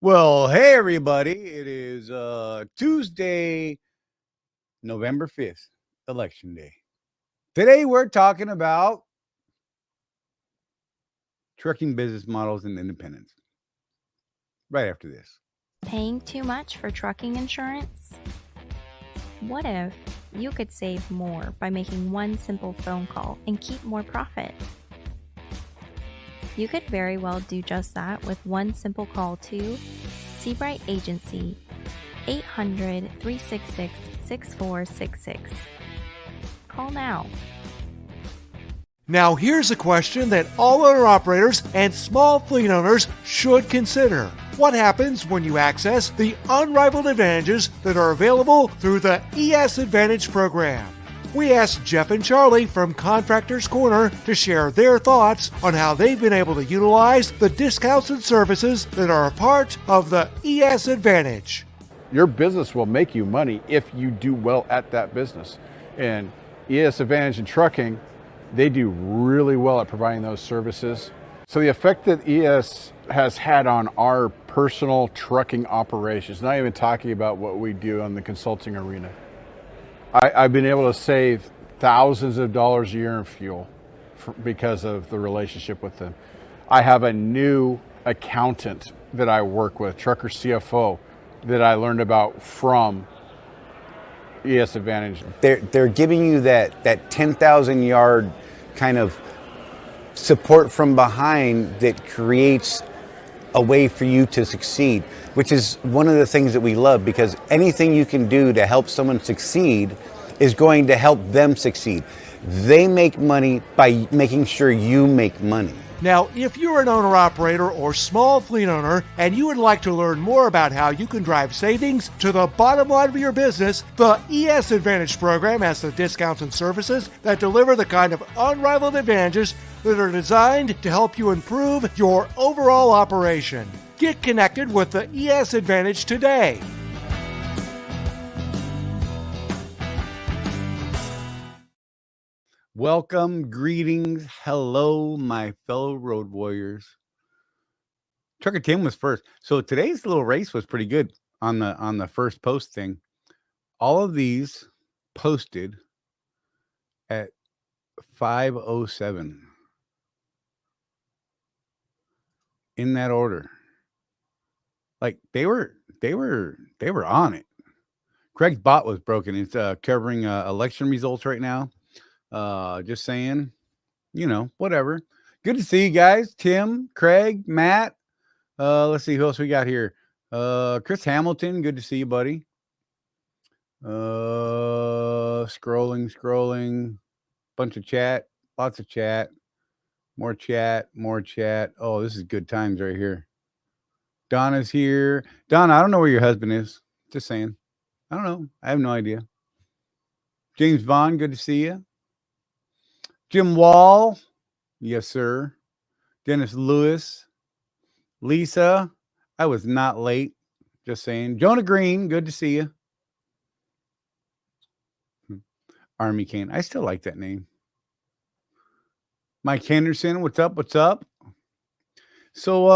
Well, hey everybody. It is Tuesday, November 5th, election day. Today we're talking about trucking business models and independence. Right after this. Paying too much for trucking insurance? What if you could save more by making one simple phone call and keep more profit? You could very well do just that with one simple call to Seabright Agency, 800-366-6466. Call now. Now here's a question that all owner-operators and small fleet owners should consider. What happens when you access the unrivaled advantages that are available through the ES Advantage program? We asked Jeff and Charley from Contractor's Corner to share their thoughts on how they've been able to utilize the discounts and services that are a part of the ES Advantage. Your business will make you money if you do well at that business. And ES Advantage in trucking, they do really well at providing those services. So the effect that ES has had on our personal trucking operations, not even talking about what we do on the consulting arena, I've been able to save thousands of dollars a year in fuel because of the relationship with them. I have a new accountant that I work with, trucker CFO, that I learned about from ES Advantage. They're giving you that 10,000 yard kind of support from behind that creates a way for you to succeed, which is one of the things that we love, because anything you can do to help someone succeed is going to help them succeed. They make money by making sure you make money. Now, if you're an owner-operator or small fleet owner and you would like to learn more about how you can drive savings to the bottom line of your business, the ES Advantage program has the discounts and services that deliver the kind of unrivaled advantages that are designed to help you improve your overall operation. Get connected with the ES Advantage today. Welcome, greetings, hello, my fellow road warriors. Trucker Tim was first. So today's little race was pretty good on the first post thing. All of these posted at 5:07. In that order. Like they were on it. Craig's bot was broken. It's covering election results right now. Just saying, whatever. Good to see you guys. Tim, Craig, Matt. Let's see who else we got here. Chris Hamilton. Good to see you, buddy. Scrolling. Bunch of chat. Lots of chat. More chat. Oh, this is good times right here. Donna's here. Donna, I don't know where your husband is. Just saying. I don't know. I have no idea. James Vaughn, good to see you. Jim Wall, yes, sir. Dennis Lewis. Lisa, I was not late. Just saying. Jonah Green, good to see you. Army Kane, I still like that name. Mike Henderson, what's up? So,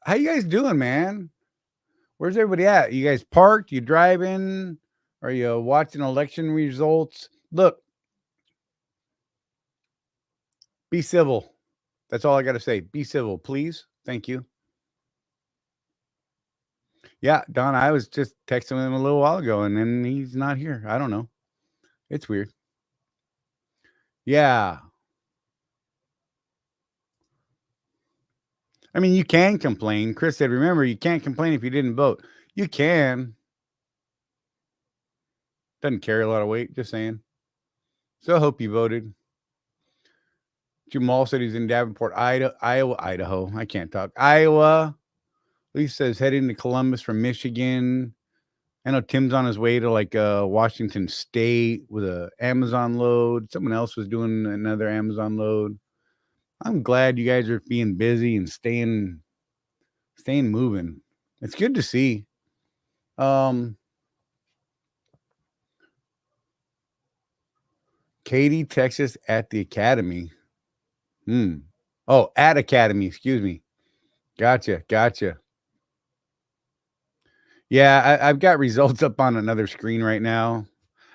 how you guys doing, man? Where's everybody at? You guys parked? You driving? Are you watching election results? Look, be civil. That's all I got to say. Be civil, please. Thank you. Yeah, Don, I was just texting him a little while ago, and then he's not here. I don't know. It's weird. Yeah. I mean, you can complain. Chris said, remember, you can't complain if you didn't vote. You can. Doesn't carry a lot of weight, just saying. So I hope you voted. Jamal said he's in Davenport, Idaho. I can't talk. Iowa. Lisa says heading to Columbus from Michigan. I know Tim's on his way to Washington State with a Amazon load. Someone else was doing another Amazon load. I'm glad you guys are being busy and staying moving. It's good to see. Katie, Texas at the Academy. Oh, at Academy, excuse me. Gotcha. Yeah, I've got results up on another screen right now.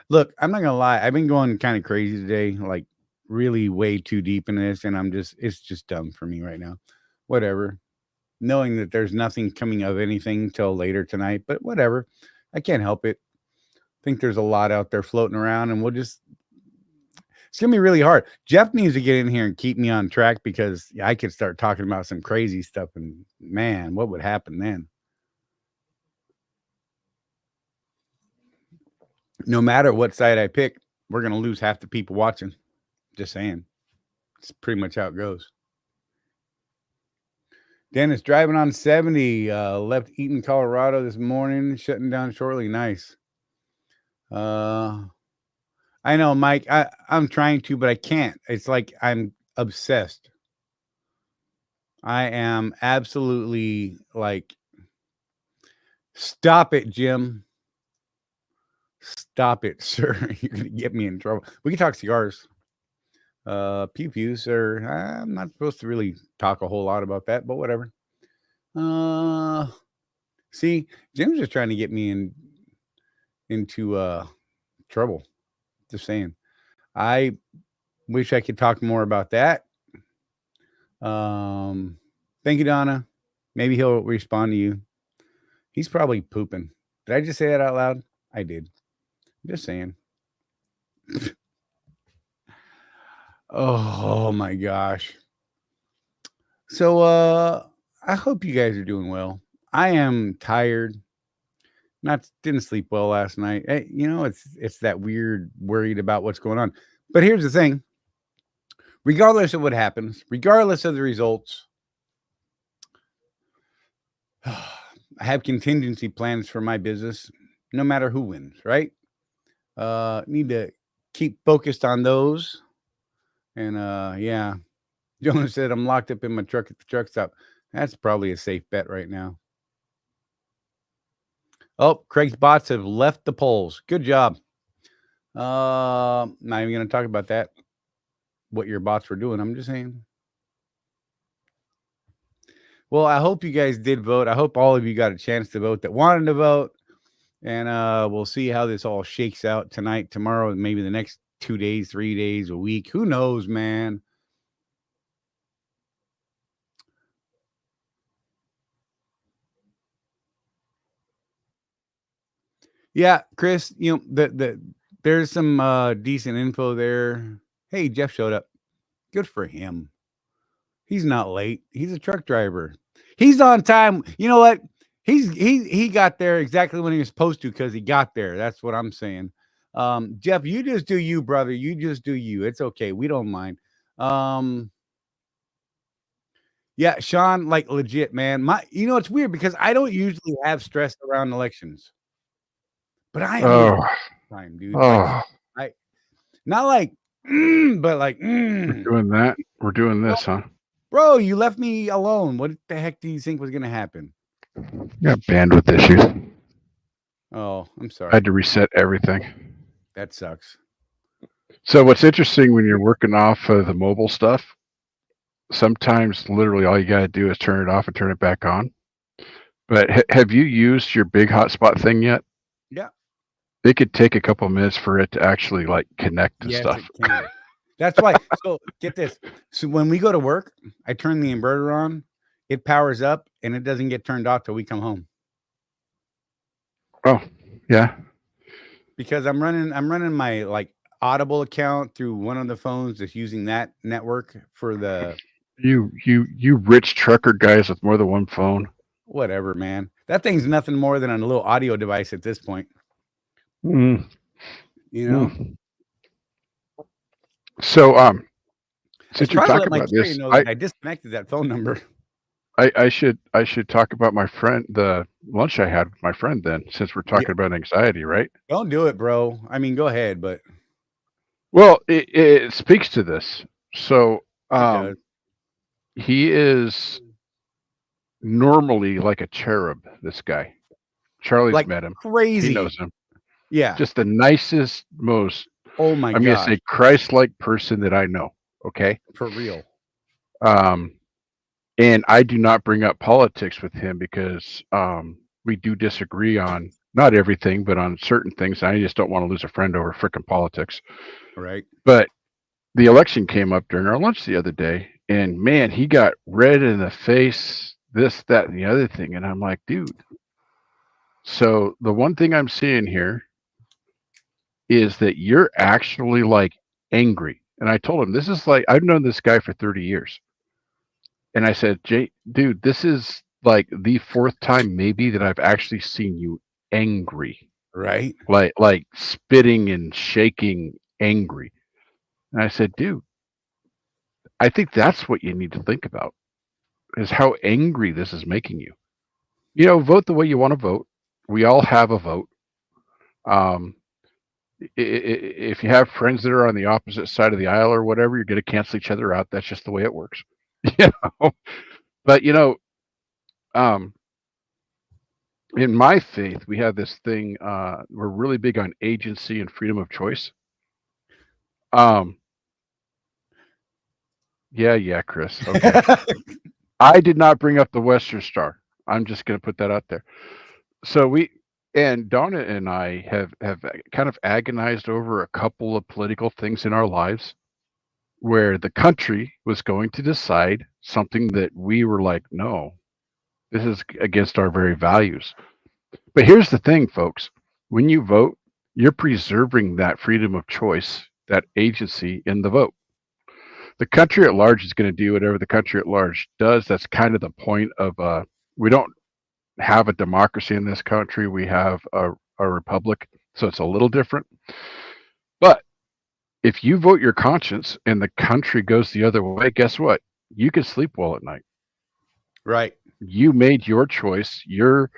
Look, I'm not gonna lie. I've been going kind of crazy today, like really way too deep in this, and it's just dumb for me right now. Whatever. Knowing that there's nothing coming of anything till later tonight, but whatever. I can't help it. I think there's a lot out there floating around, and it's gonna be really hard. Jeff needs to get in here and keep me on track because I could start talking about some crazy stuff, and man, what would happen then? No matter what side I pick, we're gonna lose half the people watching. Just saying. It's pretty much how it goes. Dennis driving on 70, left Eaton, Colorado this morning, shutting down shortly. Nice. I know, Mike. I'm trying to, but I can't. It's like I'm obsessed. I am absolutely like, stop it, Jim. Stop it, sir. You're gonna get me in trouble. We can talk cigars. Pew pews, or I'm not supposed to really talk a whole lot about that, but whatever. See, Jim's just trying to get me into trouble. Just saying. I wish I could talk more about that. Thank you, Donna. Maybe he'll respond to you. He's probably pooping. Did I just say that out loud? I did. Just saying. Oh my gosh. So I hope you guys are doing well. I am tired. Didn't sleep well last night. It's that weird worried about what's going on. But here's the thing. Regardless of what happens, regardless of the results, I have contingency plans for my business no matter who wins, right? Need to keep focused on those. And yeah, Jonas said I'm locked up in my truck at the truck stop. That's probably a safe bet right now. Oh, Craig's bots have left the polls. Good job. Not even going to talk about that, what your bots were doing. I'm just saying. Well, I hope you guys did vote. I hope all of you got a chance to vote that wanted to vote. And we'll see how this all shakes out tonight, tomorrow, and maybe the next 2 days, 3 days, a week. Who knows, man? Yeah, Chris, there's some decent info there. Hey, Jeff showed up. Good for him. He's not late. He's a truck driver. He's on time. You know what? He got there exactly when he was supposed to because he got there. That's what I'm saying. Jeff, you just do you, brother. You just do you. It's okay. We don't mind. Yeah, Sean, like legit, man. It's weird because I don't usually have stress around elections. But I am time, dude. Like, not like, but like, We're doing that. We're doing this, huh? Bro, you left me alone. What the heck do you think was going to happen? Yeah, bandwidth issues. Oh, I'm sorry. I had to reset everything. That sucks. So what's interesting when you're working off of the mobile stuff, sometimes literally all you got to do is turn it off and turn it back on. But have you used your big hotspot thing yet? Yeah. It could take a couple of minutes for it to actually like connect to stuff. It can. That's why. So get this. So when we go to work, I turn the inverter on, it powers up, and it doesn't get turned off till we come home. Oh, yeah. Because I'm running my like Audible account through one of the phones that's using that network for the you rich trucker guys with more than one phone. Whatever, man. That thing's nothing more than a little audio device at this point. Mm. You know. So since you're talking about this, I disconnected that phone number. I should talk about my friend, the lunch I had with my friend then, since we're talking about anxiety, right? Don't do it, bro. I mean, go ahead, but well, it speaks to this. So he is normally like a cherub, this guy. Charlie's like met him. Crazy. He knows him. Yeah. Just the nicest, most I'm gonna say Christ-like person that I know. Okay. For real. And I do not bring up politics with him because we do disagree on not everything, but on certain things. I just don't want to lose a friend over frickin' politics. Right. But the election came up during our lunch the other day, and man, he got red in the face, this, that, and the other thing. And I'm like, dude. So the one thing I'm seeing here is that you're actually like angry. And I told him, this is like, I've known this guy for 30 years. And I said, Jay, dude, this is like the fourth time maybe that I've actually seen you angry, Right. like spitting and shaking angry. And I said, dude, I think that's what you need to think about is how angry this is making you. You know, vote the way you want to vote. We all have a vote. Um, if you have friends that are on the opposite side of the aisle or whatever, you're going to cancel each other out. That's just the way it works. You know, but you know, um, in my faith, we have this thing. We're really big on agency and freedom of choice. Um, yeah, Chris. Okay, I did not bring up the Western Star. I'm just going to put that out there. So we and Donna and I have kind of agonized over a couple of political things in our lives where the country was going to decide something that we were like, no, this is against our very values. But here's the thing, folks. When you vote, you're preserving that freedom of choice, that agency in the vote. The country at large is going to do whatever the country at large does. That's kind of the point of we don't have a democracy in this country. We have a republic, so it's a little different. But if you vote your conscience and the country goes the other way, guess what? You can sleep well at night. Right. You made your choice. You're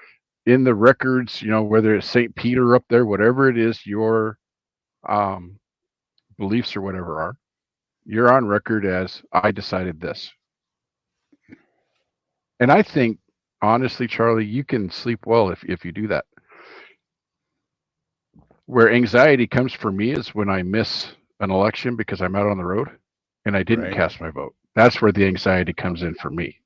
in the records, you know, whether it's St. Peter up there, whatever it is, your beliefs or whatever are, you're on record as I decided this. And I think, honestly, Charlie, you can sleep well if you do that. Where anxiety comes for me is when I miss an election because I'm out on the road and I didn't Right. cast my vote. That's where the anxiety comes in for me.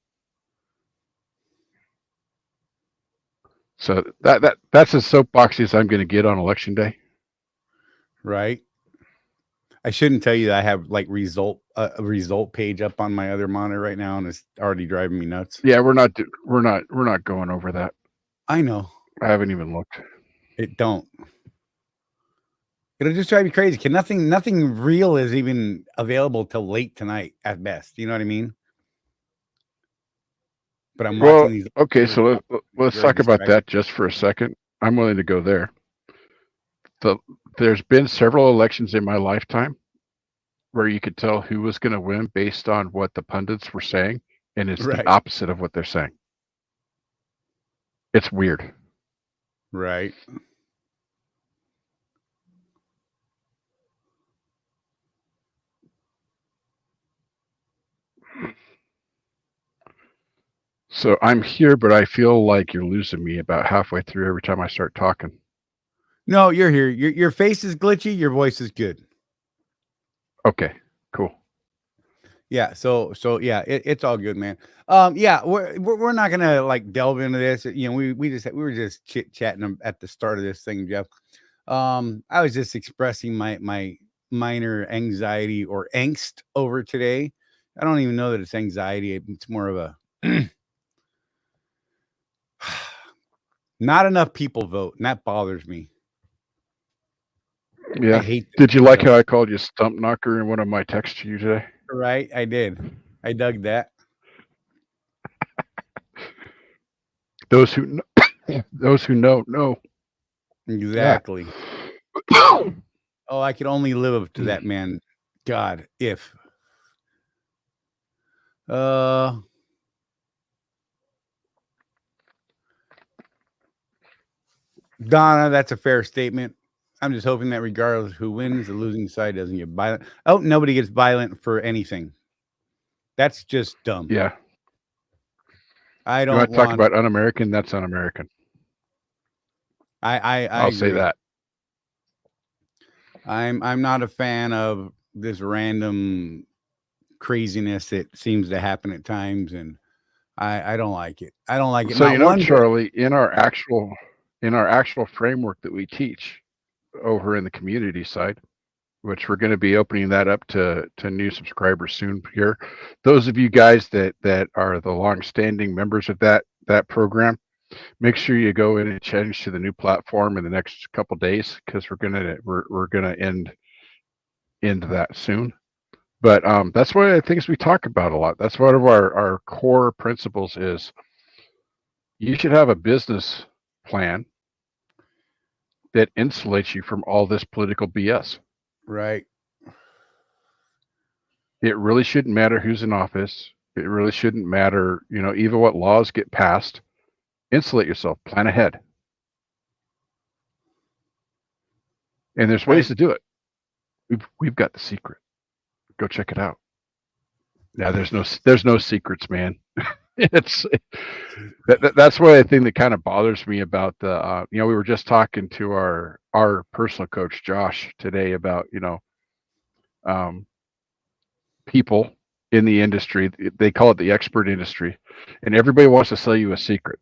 So that's as soapboxy as I'm going to get on election day. Right. I shouldn't tell you that I have like a result page up on my other monitor right now, and it's already driving me nuts. Yeah, we're not going over that. I know. I haven't even looked. It don't. It'll just drive you crazy. Nothing real is even available till late tonight at best. You know what I mean? But I'm Well, watching these. okay, so let's Very talk about distracting. that just for a second. I'm willing to go there. There's been several elections in my lifetime where you could tell who was going to win based on what the pundits were saying, and it's Right. the opposite of what they're saying. It's weird. Right. So I'm here, but I feel like you're losing me about halfway through every time I start talking. No, you're here. Your face is glitchy. Your voice is good. Okay, cool. Yeah. So yeah, it's all good, man. Yeah, we're not gonna like delve into this. You know, we were just chit chatting at the start of this thing, Jeff. I was just expressing my minor anxiety or angst over today. I don't even know that it's anxiety. It's more of a not enough people vote, and that bothers me. I Yeah. hate this, Did you like how I called you stump knocker in one of my texts to you today? Right, I did. I dug that. Those who know. Exactly. Yeah. Oh, I could only live up to that, man. God, if. Donna, that's a fair statement. I'm just hoping that regardless of who wins, the losing side doesn't get violent. Oh, nobody gets violent for anything. That's just dumb. Yeah. I You don't want to talk want. about un-American? That's un-American. I'll say agree. that. I'm not a fan of this random craziness that seems to happen at times, and I don't like it. I don't like it. So Not one bit. Charlie, in our actual framework that we teach over in the community side, which we're going to be opening that up to new subscribers soon here. Those of you guys that are the long-standing members of that program, make sure you go in and change to the new platform in the next couple days, because we're gonna end that soon. But that's one of the things we talk about a lot. That's one of our core principles is you should have a business plan that insulates you from all this political BS. Right. It really shouldn't matter who's in office. It really shouldn't matter, even what laws get passed. Insulate yourself, plan ahead. And there's ways to do it. We've got the secret. Go check it out. Yeah, there's no secrets, man. That's one of the thing that kind of bothers me about the we were just talking to our personal coach Josh today about people in the industry. They call it the expert industry, and everybody wants to sell you a secret.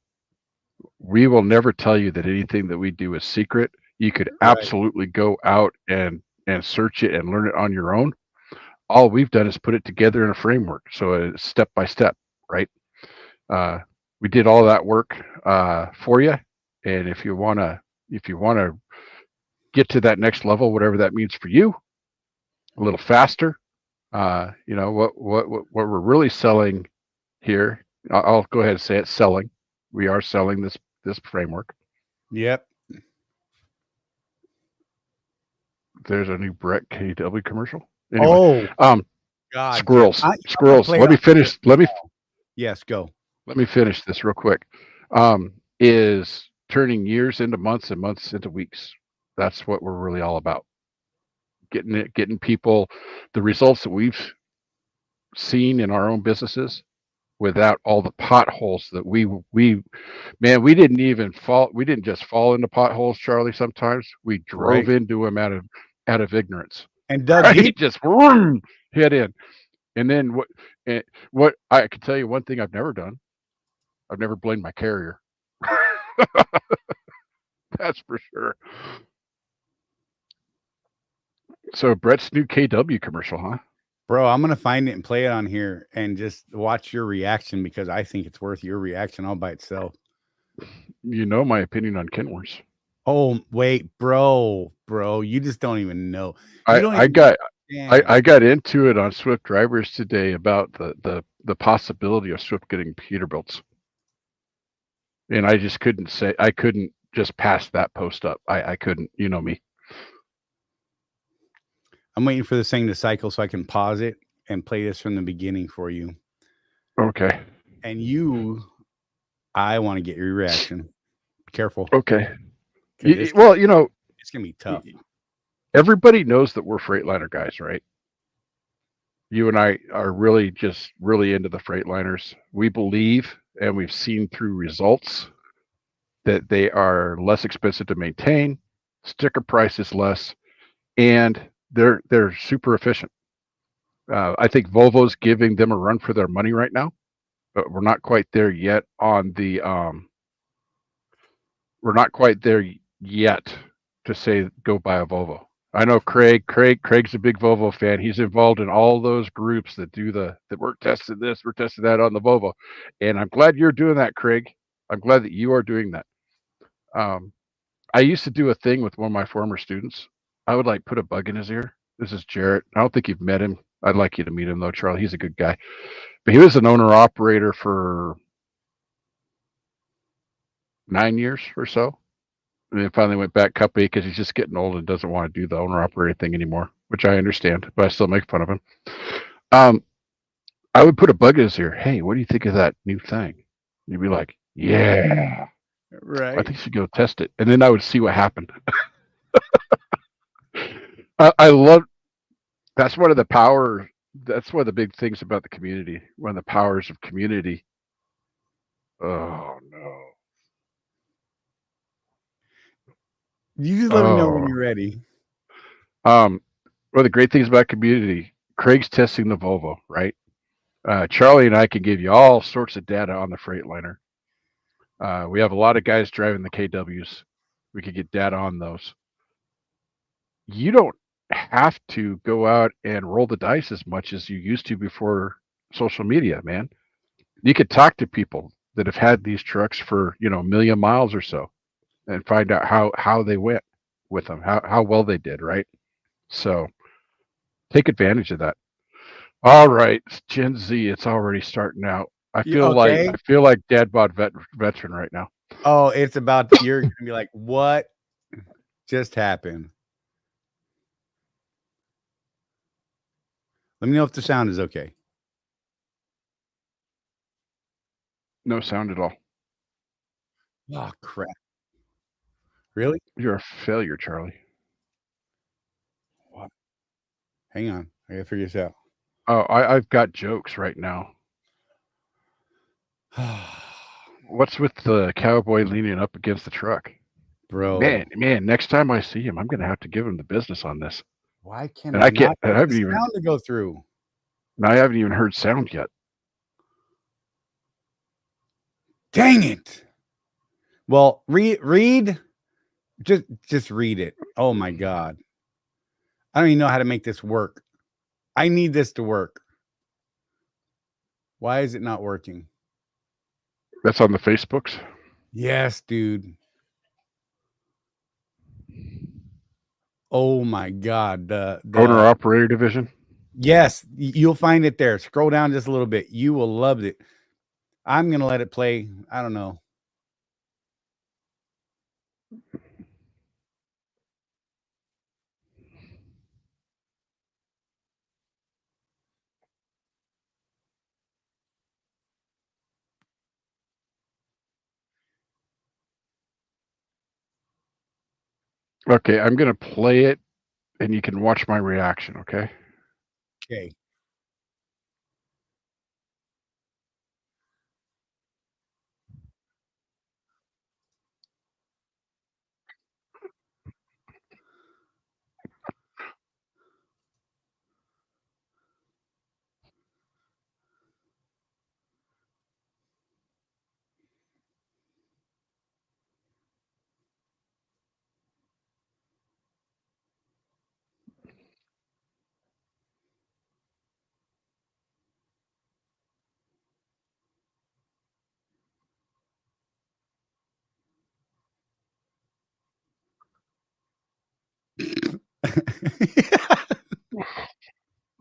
We will never tell you that anything that we do is secret. You could absolutely go out and search it and learn it on your own. All we've done is put it together in a framework, so it's step by step, right? We did all that work for you, and if you wanna get to that next level, whatever that means for you, a little faster, what we're really selling here. I'll go ahead and say it. Selling. We are selling this framework. Yep. There's a new Brett KW commercial. Anyway, God, squirrels. Jeff, Squirrels. Let me finish. Yes, go. Let me finish this real quick. Is turning years into months and months into weeks. That's what we're really all about. Getting people the results that we've seen in our own businesses without all the potholes that we didn't just fall into potholes, Charlie. Sometimes we drove into them out of ignorance. And Doug, just hit in. And then what I can tell you, one thing I've never done, I've never blamed my carrier. That's for sure. So Brett's new KW commercial, huh? Bro, I'm going to find it and play it on here and just watch your reaction, because I think it's worth your reaction all by itself. You know my opinion on Kenworths. Oh, wait, bro, you just don't even know. I got into it on Swift Drivers today about the possibility of Swift getting Peterbilts. And I just couldn't just pass that post up. I couldn't, you know me. I'm waiting for this thing to cycle so I can pause it and play this from the beginning for you. Okay. And I want to get your reaction. Be careful. Okay. It's going to be tough. Everybody knows that we're Freightliner guys, right? You and I are really into the Freightliners. We believe, and we've seen through results, that they are less expensive to maintain, sticker price is less, and they're super efficient. I think Volvo's giving them a run for their money right now, but we're not quite there yet on the we're not quite there yet to say go buy a Volvo. I know Craig's a big Volvo fan. He's involved in all those groups that do that we're testing this, we're testing that on the Volvo. And I'm glad you're doing that, Craig. I'm glad that you are doing that. I used to do a thing with one of my former students. I would put a bug in his ear. This is Jarrett. I don't think you've met him. I'd like you to meet him though, Charlie. He's a good guy. But he was an owner operator for 9 years or so. And then finally went back company because he's just getting old and doesn't want to do the owner operator thing anymore, which I understand, but I still make fun of him. I would put a bug in his ear. Hey, what do you think of that new thing? And you'd be like, yeah. Right. I think you should go test it. And then I would see what happened. I love, that's one of the big things about the community, one of the powers of community. Oh no. You just let me know when you're ready. One of the great things about community, Craig's testing the Volvo, right? Charlie and I can give you all sorts of data on the Freightliner. We have a lot of guys driving the KWs. We could get data on those. You don't have to go out and roll the dice as much as you used to before social media, man. You could talk to people that have had these trucks for, a million miles or so and find out how they went with them, how well they did, right? So take advantage of that. All right, Gen Z, it's already starting out. I feel okay? like dad bod veteran right now. Oh, it's about you're gonna be like, what just happened? Let me know if the sound is okay. No sound at all. Oh crap! Really? You're a failure, Charlie. What? Hang on, I gotta figure this out. Oh, I've got jokes right now. What's with the cowboy leaning up against the truck? Bro, Man, next time I see him, I'm gonna have to give him the business on this. why can't And I I not I get haven't the even sound to go through? I haven't even heard sound yet. Dang it! Well, read, just read it. Oh my god, I don't even know how to make this work. I need this to work. Why is it not working? That's on the Facebooks. Yes, dude. Oh my god, the Owner operator division. yes, you'll find it there. Scroll down just a little bit. You will love it. I'm gonna let it play. I don't know. Okay, I'm gonna play it, and you can watch my reaction. Okay. Okay.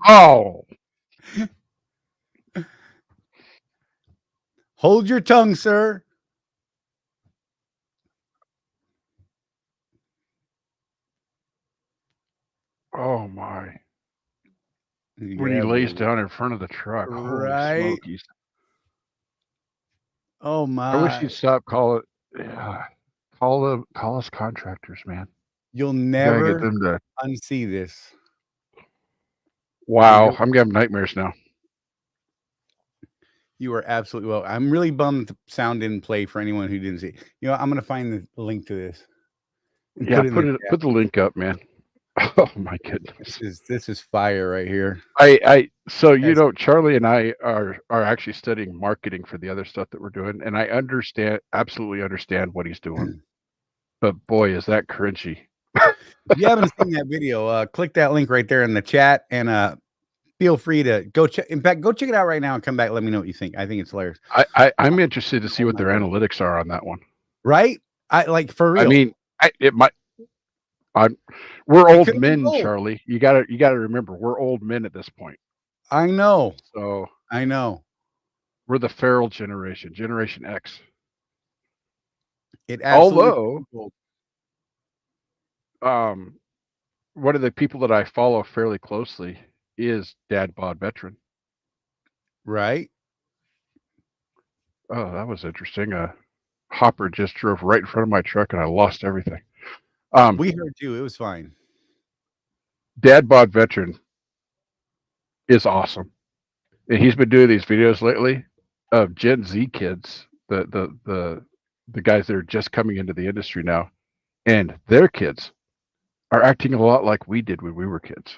Oh, Hold your tongue, sir. oh my! When he Yeah, lays buddy. down in front of the truck, holy Right? smokies! Oh I wish he'd my. stop calling. Yeah, call us contractors, man. You'll You gotta get never them to. unsee this. Wow, I'm having nightmares now. You are absolutely well. I'm really bummed the sound didn't play for anyone who didn't see. You know, I'm gonna find the link to this and Yeah, put it in the chat. put the link up, man. Oh my goodness. This is fire right here. So Yes. Charlie and I are actually studying marketing for the other stuff that we're doing, and I absolutely understand what he's doing. But boy, is that cringy. If you haven't seen that video, click that link right there in the chat and feel free to go check. In fact, go check it out right now and come back. Let me know what you think. I think it's hilarious. I'm interested to see what their analytics are on that one. Right? I like for real. I mean, it might. We're old could be men, gold. Charlie. You gotta remember, we're old men at this point. I know. So I know. we're the feral generation, Generation X. It absolutely. Although, one of the people that I follow fairly closely is Dad Bod Veteran. Right? Oh, that was interesting. Hopper just drove right in front of my truck, and I lost everything. We heard you. It was fine. Dad Bod Veteran is awesome, and he's been doing these videos lately of Gen Z kids, the guys that are just coming into the industry now, and their kids are acting a lot like we did when we were kids.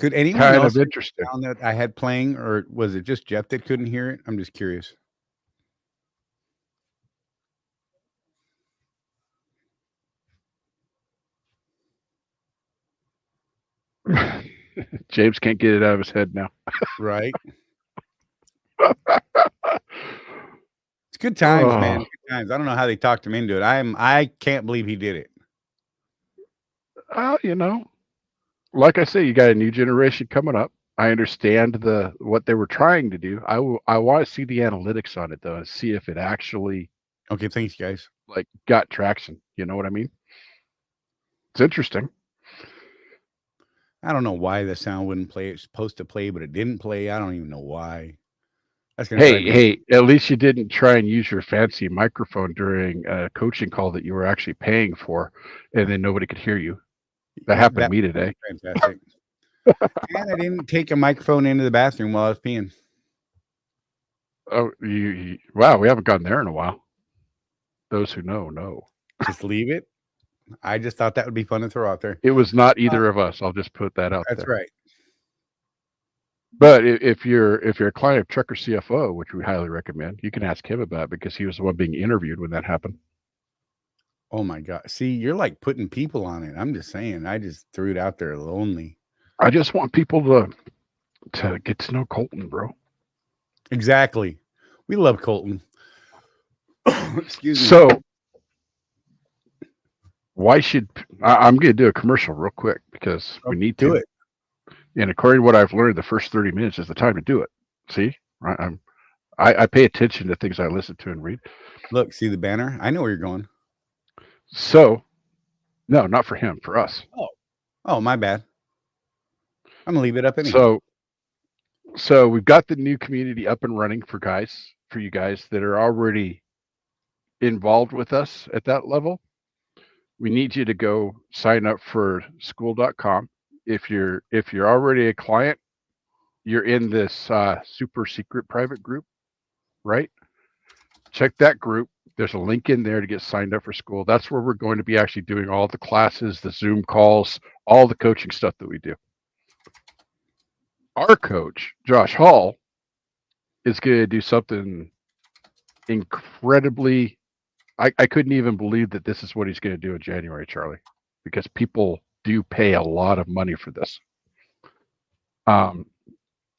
Could anyone Kind else of interesting. sound that I had playing, or was it just Jeff that couldn't hear it? I'm just curious. James can't get it out of his head now. Right. It's good times, man. Oh. Good times. I don't know how they talked him into it. I can't believe he did it. You know, like I say, you got a new generation coming up. I understand what they were trying to do. I want to see the analytics on it though, and see if it actually Okay, thanks, guys. like got traction. You know what I mean? It's interesting. I don't know why the sound wouldn't play. It's supposed to play, but it didn't play. I don't even know why. That's gonna drive me- Hey, at least you didn't try and use your fancy microphone during a coaching call that you were actually paying for, and then nobody could hear you. That happened to me today. Fantastic. And I didn't take a microphone into the bathroom while I was peeing. Oh, wow, we haven't gone there in a while. Those who know. Just leave it. I just thought that would be fun to throw out there. It was not either of us. I'll just put that out That's there. right. But if you're a client of Trucker CFO, which we highly recommend, you can ask him about it because he was the one being interviewed when that happened. Oh my God. See, you're like putting people on it. I'm just saying. I just threw it out there lonely. I just want people to get to know Colton, bro. Exactly. We love Colton. Excuse me. So why should I'm going to do a commercial real quick because we need to do it. And according to what I've learned, the first 30 minutes is the time to do it. See, I pay attention to things I listen to and read. Look, see the banner? I know where you're going. So, no, not for him, for us. Oh, my bad. I'm gonna leave it up anyway. So we've got the new community up and running for you guys that are already involved with us at that level. We need you to go sign up for school.com. If you're already a client, you're in this super secret private group, right? Check that group. There's a link in there to get signed up for school. That's where we're going to be actually doing all the classes, the Zoom calls, all the coaching stuff that we do. Our coach, Josh Hall, is going to do something incredibly. I couldn't even believe that this is what he's going to do in January, Charlie, because people do pay a lot of money for this.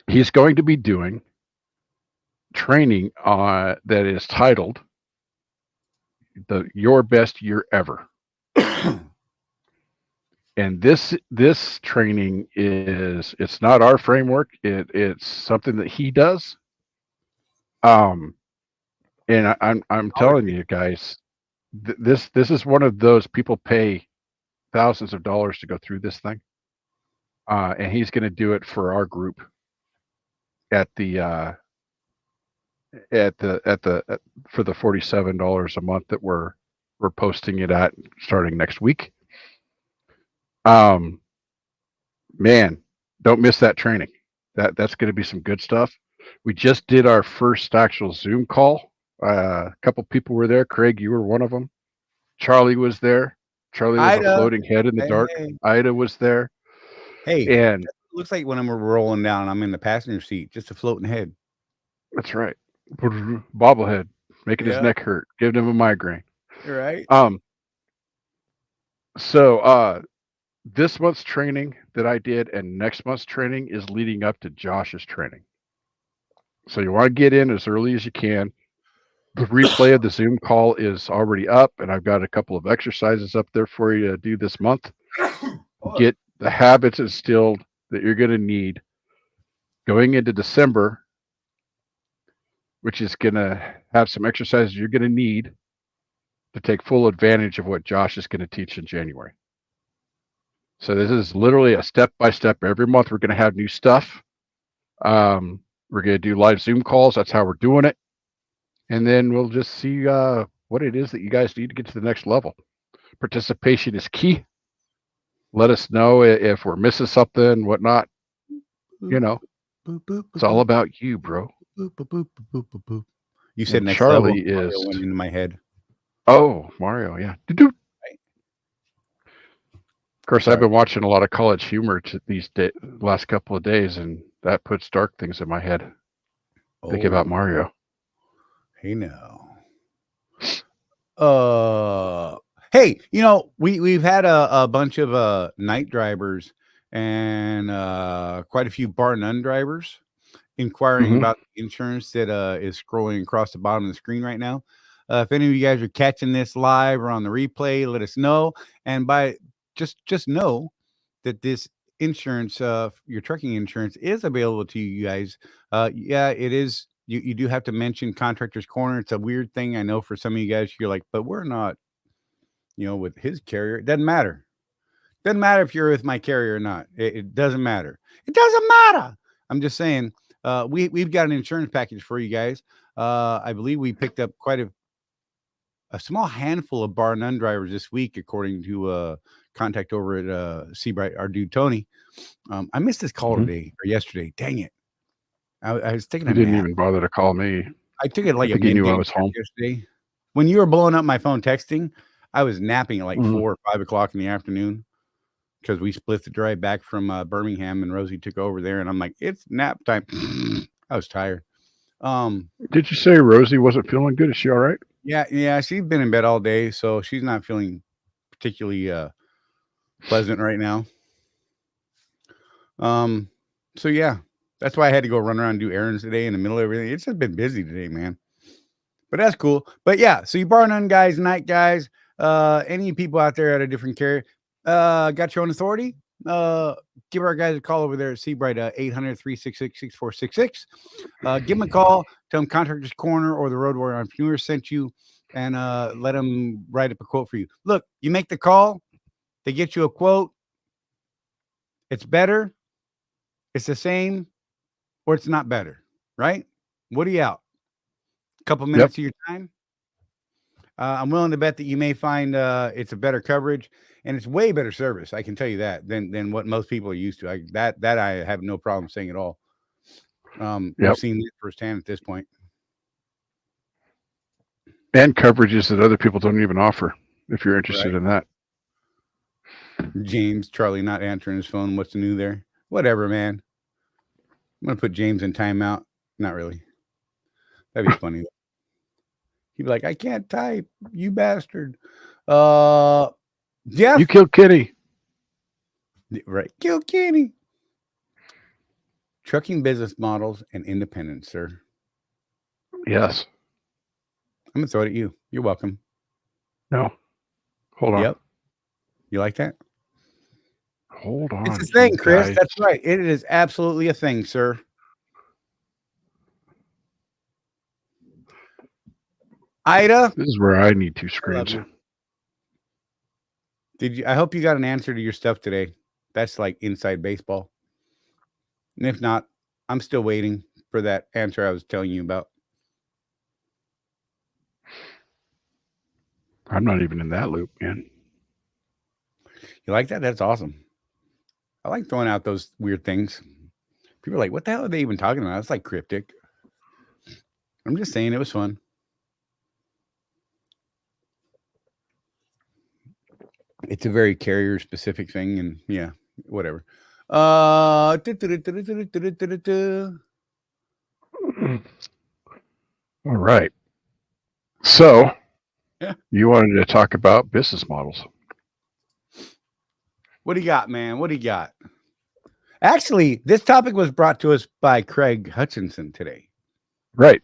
He's going to be doing training that is titled Your Best Year Ever. And this training it's not our framework. It's something that he does. And I'm telling you guys, this is one of those people pay thousands of dollars to go through this thing. And he's going to do it for our group for the $47 a month that we're posting it at starting next week. Man, don't miss that training. That's going to be some good stuff. We just did our first actual Zoom call. A couple people were there. Craig, you were one of them. Charlie was there. Charlie was Ida. a floating head in the dark. Hey. Ida was there. Hey, and it looks like when I'm rolling down, I'm in the passenger seat, just a floating head. That's right. Bobblehead, making his neck hurt, giving him a migraine. You're right. So this month's training that I did and next month's training is leading up to Josh's training. So you want to get in as early as you can. The replay of the Zoom call is already up, and I've got a couple of exercises up there for you to do this month. Get the habits instilled that you're going to need going into December, which is going to have some exercises you're going to need to take full advantage of what Josh is going to teach in January. So this is literally a step-by-step. Every month we're going to have new stuff. We're going to do live Zoom calls. That's how we're doing it. And then we'll just see what it is that you guys need to get to the next level. Participation is key. Let us know if we're missing something, whatnot. You know, it's all about you, bro. You said And next Charlie level. Mario is- went into my head. Oh, Mario, yeah. Of course, Sorry. I've been watching a lot of College Humor these last couple of days, and that puts dark things in my head. Thinking about Mario. Hey now. Hey, we've had a bunch of night drivers and quite a few bar none drivers inquiring about the insurance that is scrolling across the bottom of the screen right now. If any of you guys are catching this live or on the replay, let us know. And just know that this insurance, your trucking insurance, is available to you guys. Yeah, it is. You do have to mention Contractor's Corner. It's a weird thing, I know, for some of you guys. You're like, but we're not, with his carrier. It doesn't matter. Doesn't matter if you're with my carrier or not. It doesn't matter. It doesn't matter. I'm just saying. We've got an insurance package for you guys. I believe we picked up quite a small handful of bar none drivers this week, according to contact over at Seabright, our dude Tony. I missed this call today or yesterday. Dang it! I was taking a He didn't nap. even bother to call me. I took it like I a think he knew I midday was home yesterday. When you were blowing up my phone texting, I was napping at like 4 or 5 o'clock in the afternoon because we split the drive back from Birmingham, and Rosie took over there, and I'm like, it's nap time. I was tired. Did you say Rosie wasn't feeling good? Is she all right? Yeah, she's been in bed all day, so she's not feeling particularly pleasant right now. So yeah, that's why I had to go run around and do errands today in the middle of everything. It's just been busy today, man. But that's cool. But yeah, so you bar none guys, night guys, any people out there at a different carrier, got your own authority? Give our guys a call over there at Seabright, 800-366-6466. Give them a call, tell them Contractor's Corner or the Road Warrior Entrepreneur sent you, and let them write up a quote for you. Look, you make the call, they get you a quote. It's better, it's the same, or it's not better, right? What are you out? A couple minutes of your time? I'm willing to bet that you may find it's a better coverage and it's way better service. I can tell you that than what most people are used to. That I have no problem saying at all. We've seen it firsthand at this point. And coverages that other people don't even offer. If you're interested in that. James, Charlie not answering his phone. What's new there? Whatever, man. I'm gonna put James in timeout. Not really. That'd be funny. He'd be like, I can't type, you bastard. Jeff. You killed Kitty. Right. Kill Kenny. Trucking business models and independence, sir. Yes. I'm going to throw it at you. You're welcome. No. Hold on. Yep. You like that? Hold on. It's a thing, Chris. Guys. That's right. It is absolutely a thing, sir. Ida. This is where I need 2 screens. I hope you got an answer to your stuff today. That's like inside baseball. And if not, I'm still waiting for that answer I was telling you about. I'm not even in that loop, man. You like that? That's awesome. I like throwing out those weird things. People are like, what the hell are they even talking about? It's like cryptic. I'm just saying it was fun. It's a very carrier specific thing, and yeah, whatever. All right. So you wanted to talk about business models. What do you got, man? What do you got? Actually, this topic was brought to us by Craig Hutchinson today. Right.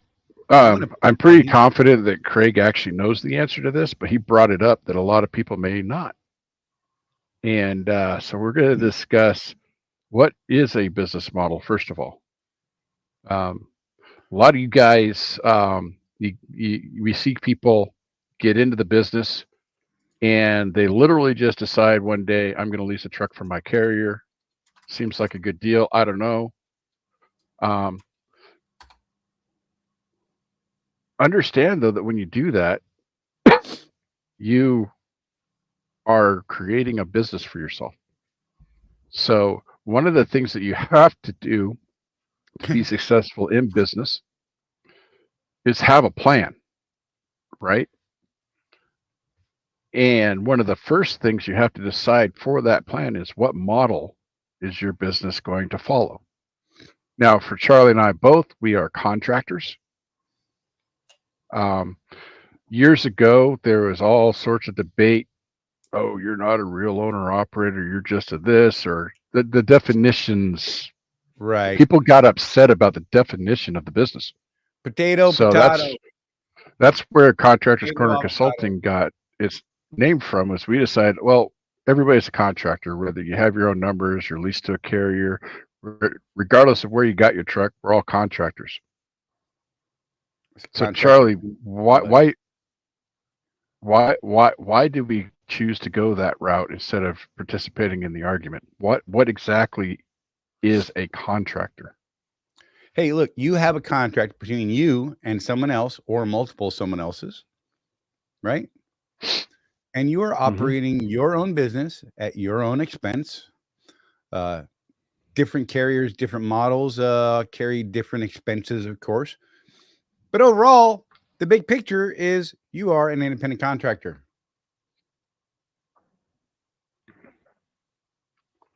I'm pretty confident that Craig actually knows the answer to this, but he brought it up that a lot of people may not. And so we're going to discuss what is a business model, first of all. A lot of you guys, we see people get into the business and they literally just decide one day, I'm going to lease a truck from my carrier. Seems like a good deal. I don't know. Understand, though, that when you do that, you are creating a business for yourself. So one of the things that you have to do to be successful in business is have a plan, right? And one of the first things you have to decide for that plan is what model is your business going to follow. Now, for Charlie and I both, we are contractors. Years ago, there was all sorts of debate. Oh, you're not a real owner operator. You're just a this, or the definitions. Right. People got upset about the definition of the business. Potato, So potato. that's where Contractors Potato, Corner avocado. Consulting got its name from. Was we decided, well, everybody's a contractor, whether you have your own numbers, you're leased to a carrier, regardless of where you got your truck, we're all contractors. So Contractor. Charlie, why did we choose to go that route instead of participating in the argument? What exactly is a contractor? Hey, look, you have a contract between you and someone else or multiple someone else's, right? And you are operating your own business at your own expense. Different carriers, different models carry different expenses, of course. But overall, the big picture is you are an independent contractor.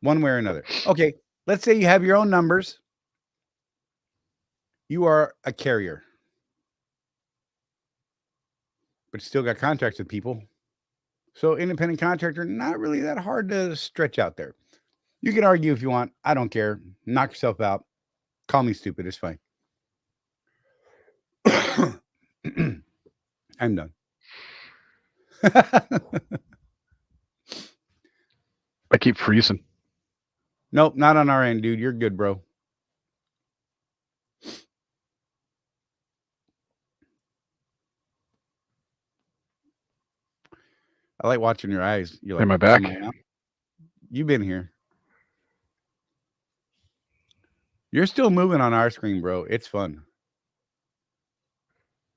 One way or another. Okay, let's say you have your own numbers. You are a carrier, but you still got contracts with people. So independent contractor, not really that hard to stretch out there. You can argue if you want. I don't care. Knock yourself out. Call me stupid. It's fine. I'm done. I keep freezing. Nope, not on our end, dude. You're good, bro. I like watching your eyes. You're like, Am I back? You've been here. You're still moving on our screen, bro. It's fun.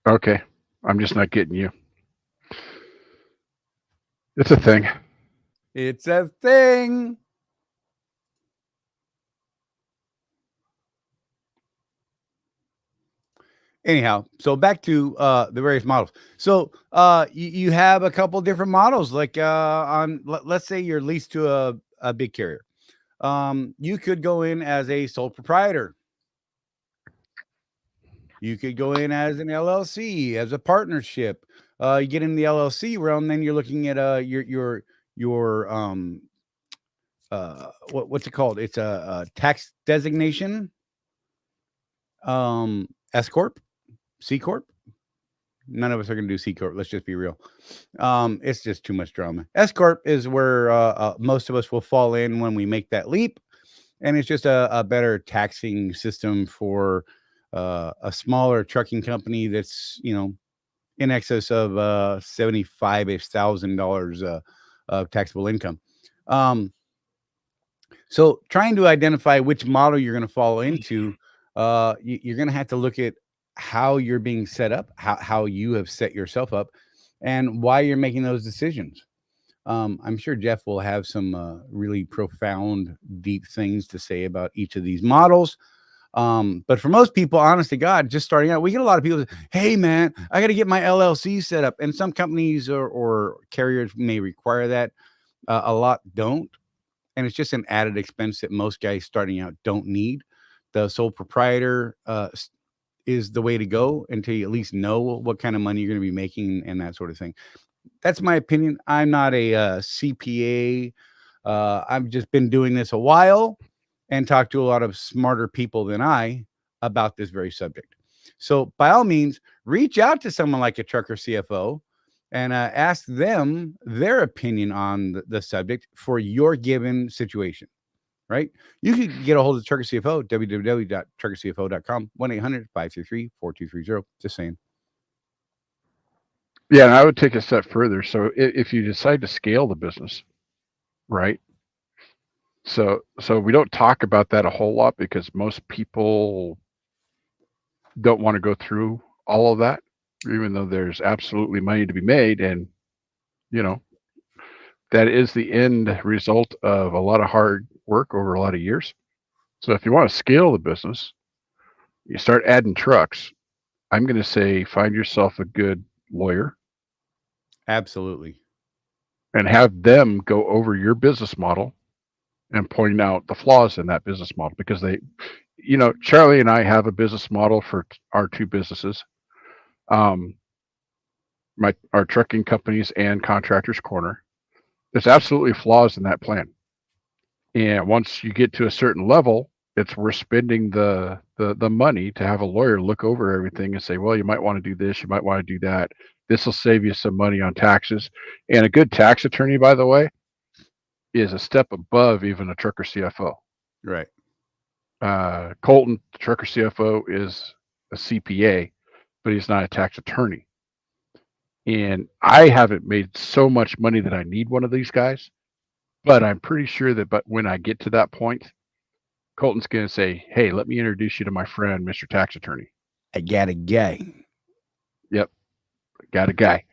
Okay. I'm just not getting you. It's a thing. It's a thing. Anyhow, so back to the various models. So you have a couple different models, like let's say you're leased to a big carrier. You could go in as a sole proprietor. You could go in as an LLC, as a partnership. You get in the LLC realm, then you're looking at your what's it called? It's a tax designation. S corp, C corp. None of us are going to do C corp. Let's just be real. It's just too much drama. S corp is where most of us will fall in when we make that leap, and it's just a better taxing system for a smaller trucking company that's in excess of $75,000 of taxable income. So trying to identify which model you're going to fall into, you're going to have to look at how you're being set up, how you have set yourself up, and why you're making those decisions. I'm sure Jeff will have some really profound, deep things to say about each of these models. But for most people, honest to God, just starting out, we get a lot of people say, hey, man, I got to get my LLC set up. And some companies or carriers may require that. A lot don't. And it's just an added expense that most guys starting out don't need. The sole proprietor is the way to go until you at least know what kind of money you're going to be making and that sort of thing. That's my opinion. I'm not a CPA. I've just been doing this a while and talked to a lot of smarter people than I about this very subject. So by all means, reach out to someone like a trucker CFO and ask them their opinion on the subject for your given situation, right? You can get a hold of Trucker CFO, www.truckercfo.com, 1-800-533-4230. Just saying. Yeah, and I would take a step further. So if you decide to scale the business, right? So we don't talk about that a whole lot because most people don't want to go through all of that, even though there's absolutely money to be made. And, that is the end result of a lot of hard work over a lot of years. So if you want to scale the business, you start adding trucks. I'm going to say find yourself a good lawyer. Absolutely. and have them go over your business model and point out the flaws in that business model, because they, Charlie and I have a business model for our two businesses, our trucking companies and Contractors Corner. There's absolutely flaws in that plan. And once you get to a certain level, it's worth spending the money to have a lawyer look over everything and say, well, you might want to do this, you might want to do that. This will save you some money on taxes. And a good tax attorney, by the way, is a step above even a trucker CFO. Right. Colton, the trucker CFO, is a CPA, but he's not a tax attorney. And I haven't made so much money that I need one of these guys, but I'm pretty sure that when I get to that point, Colton's going to say, hey, let me introduce you to my friend, Mr. Tax Attorney. I got a guy. Yep. Got a guy.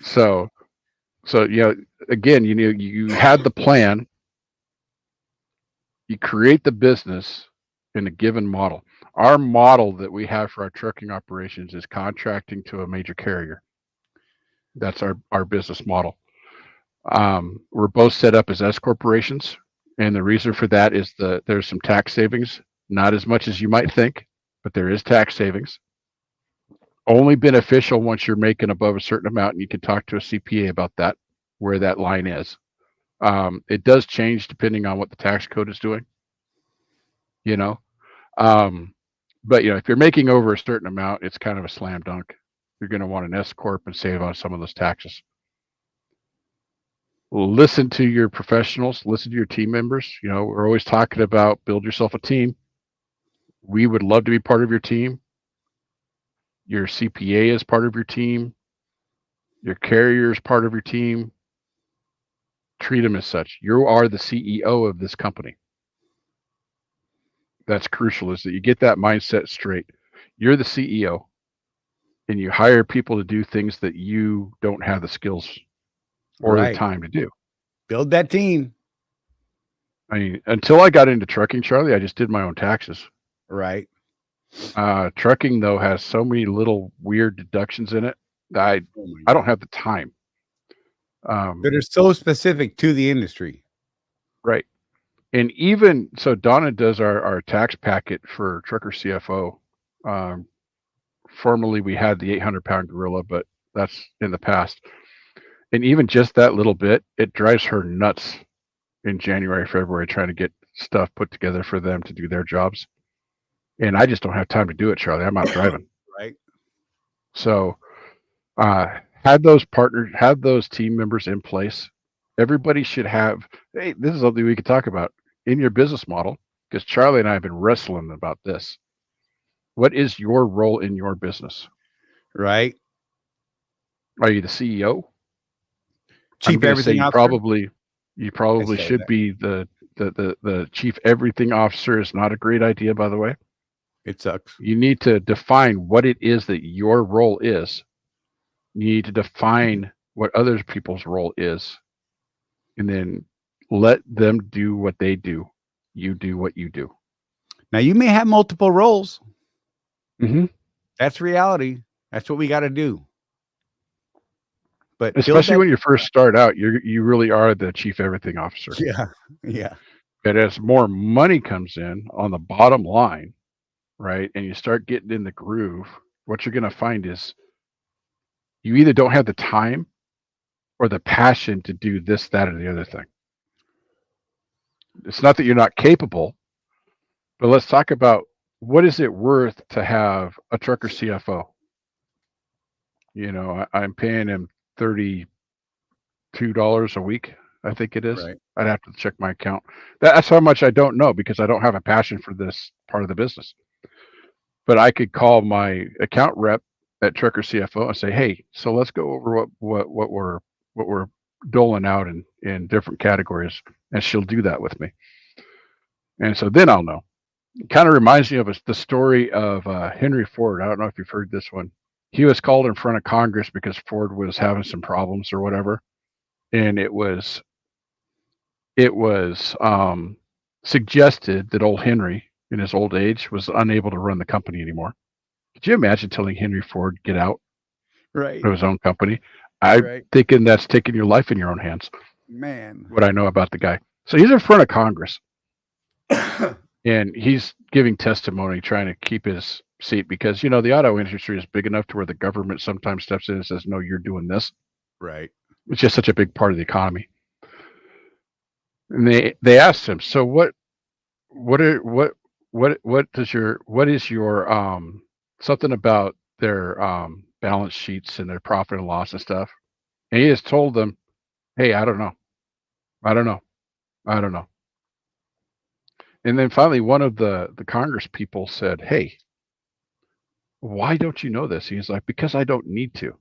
So again, you had the plan, you create the business in a given model. Our model that we have for our trucking operations is contracting to a major carrier. That's our business model. We're both set up as S corporations, and the reason for that is there's some tax savings, not as much as you might think, but there is tax savings. Only beneficial once you're making above a certain amount, and you can talk to a CPA about that, where that line is. It does change depending on what the tax code is doing, but if you're making over a certain amount, it's kind of a slam dunk. You're going to want an S corp and save on some of those taxes. Listen to your professionals, listen to your team members. We're always talking about build yourself a team. We would love to be part of your team. Your CPA is part of your team. Your carrier is part of your team. Treat them as such. You are the CEO of this company. That's crucial, is that you get that mindset straight. You're the CEO, and you hire people to do things that you don't have the skills or the time to do. Build that team. I mean, until I got into trucking, Charlie, I just did my own taxes. Right. Trucking, though, has so many little weird deductions in it that I don't have the time. That are so specific to the industry. Right. And even so, Donna does our tax packet for Trucker CFO. Formerly, we had the 800-pound gorilla, but that's in the past. And even just that little bit, it drives her nuts in January, February, trying to get stuff put together for them to do their jobs. And I just don't have time to do it, Charlie. I'm out driving. Right. So had those partners, have those team members in place. Everybody should have, hey, this is something we could talk about in your business model, because Charlie and I have been wrestling about this. What is your role in your business? Right. Are you the CEO? Chief everything officer? You probably should be the chief everything officer. Is not a great idea, by the way. It sucks. You need to define what it is that your role is. You need to define what other people's role is, and then let them do what they do. You do what you do. Now, you may have multiple roles. Mm-hmm. That's reality. That's what we got to do. But especially when you first start out, you really are the chief everything officer. Yeah. Yeah. But as more money comes in on the bottom line, right, and you start getting in the groove, what you're going to find is you either don't have the time or the passion to do this, that, or the other thing. It's not that you're not capable, but let's talk about, what is it worth to have a trucker CFO? I'm paying him $32 a week, I think it is. Right. I'd have to check my account. That's how much I don't know, because I don't have a passion for this part of the business. But I could call my account rep at Trucker CFO and say, hey, so let's go over what we're doling out in different categories, and she'll do that with me. And so then I'll know. It kind of reminds me of the story of Henry Ford. I don't know if you've heard this one. He was called in front of Congress because Ford was having some problems or whatever, and it was suggested that old Henry, in his old age, was unable to run the company anymore. Could you imagine telling Henry Ford get out right of his own company? I'm Right. thinking that's taking your life in your own hands. Man. What I know about the guy. So he's in front of Congress and he's giving testimony, trying to keep his seat because the auto industry is big enough to where the government sometimes steps in and says, "No, you're doing this." Right. It's just such a big part of the economy. And they asked him, "So what is your something about their balance sheets and their profit and loss and stuff?" And he has told them, "Hey, I don't know. I don't know. I don't know." And then finally one of the Congress people said, "Hey, why don't you know this?" He's like, "Because I don't need to."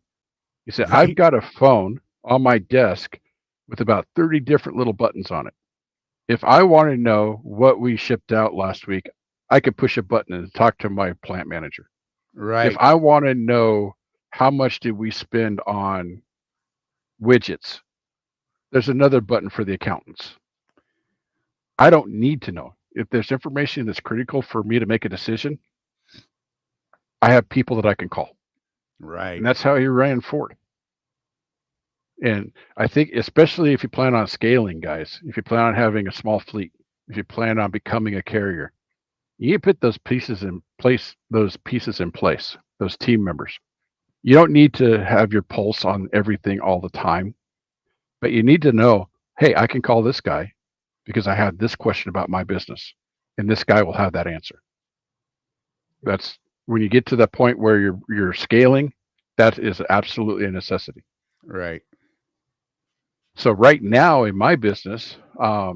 He said, "I've Right. got a phone on my desk with about 30 different little buttons on it. If I want to know what we shipped out last week, I could push a button and talk to my plant manager. If Right. I want to know how much did we spend on widgets, there's another button for the accountants. I don't need to know. If there's information that's critical for me to make a decision, I have people that I can call." Right. And that's how he ran Ford. And I think, especially if you plan on scaling, guys, if you plan on having a small fleet, if you plan on becoming a carrier, you need to put those pieces in place, those team members. You don't need to have your pulse on everything all the time, but you need to know, hey, I can call this guy because I have this question about my business, and this guy will have that answer. That's when you get to that point where you're scaling, that is absolutely a necessity. Right. So right now in my business, I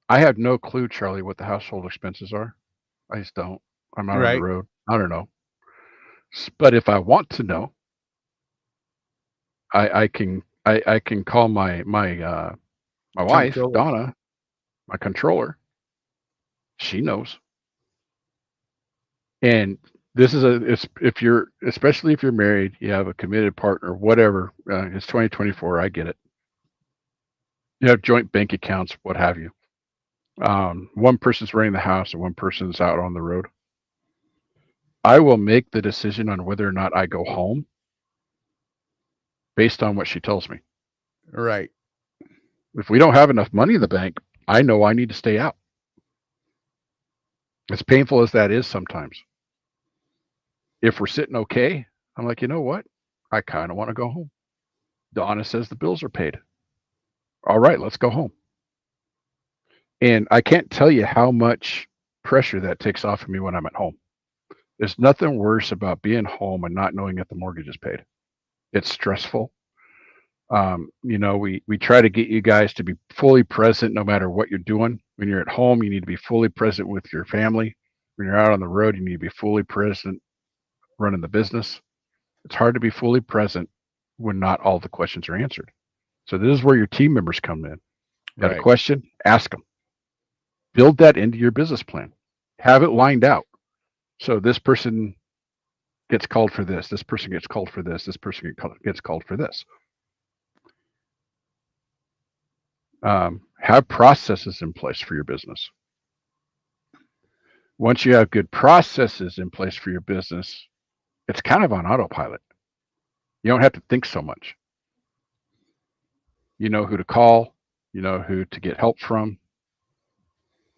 have no clue, Charlie, what the household expenses are. I just don't. I'm not on the Right. road. I don't know. But if I want to know, I can call my wife, Controller. Donna, my controller. She knows. And this is if you're, especially if you're married, you have a committed partner, whatever. It's 2024. I get it. You have joint bank accounts, what have you. One person's running the house and one person's out on the road. I will make the decision on whether or not I go home based on what she tells me. Right. If we don't have enough money in the bank, I know I need to stay out. As painful as that is sometimes. If we're sitting okay, I'm like, you know what? I kind of want to go home. Donna says the bills are paid. All right, let's go home. And I can't tell you how much pressure that takes off of me when I'm at home. There's nothing worse about being home and not knowing that the mortgage is paid. It's stressful. We try to get you guys to be fully present no matter what you're doing. When you're at home, you need to be fully present with your family. When you're out on the road, you need to be fully present running the business. It's hard to be fully present when not all the questions are answered. So this is where your team members come in. Got a Right. question? Ask them. Build that into your business plan. Have it lined out. So this person gets called for this. This person gets called for this. This person gets called for this. Have processes in place for your business. Once you have good processes in place for your business, it's kind of on autopilot. You don't have to think so much. You know who to call, you know who to get help from.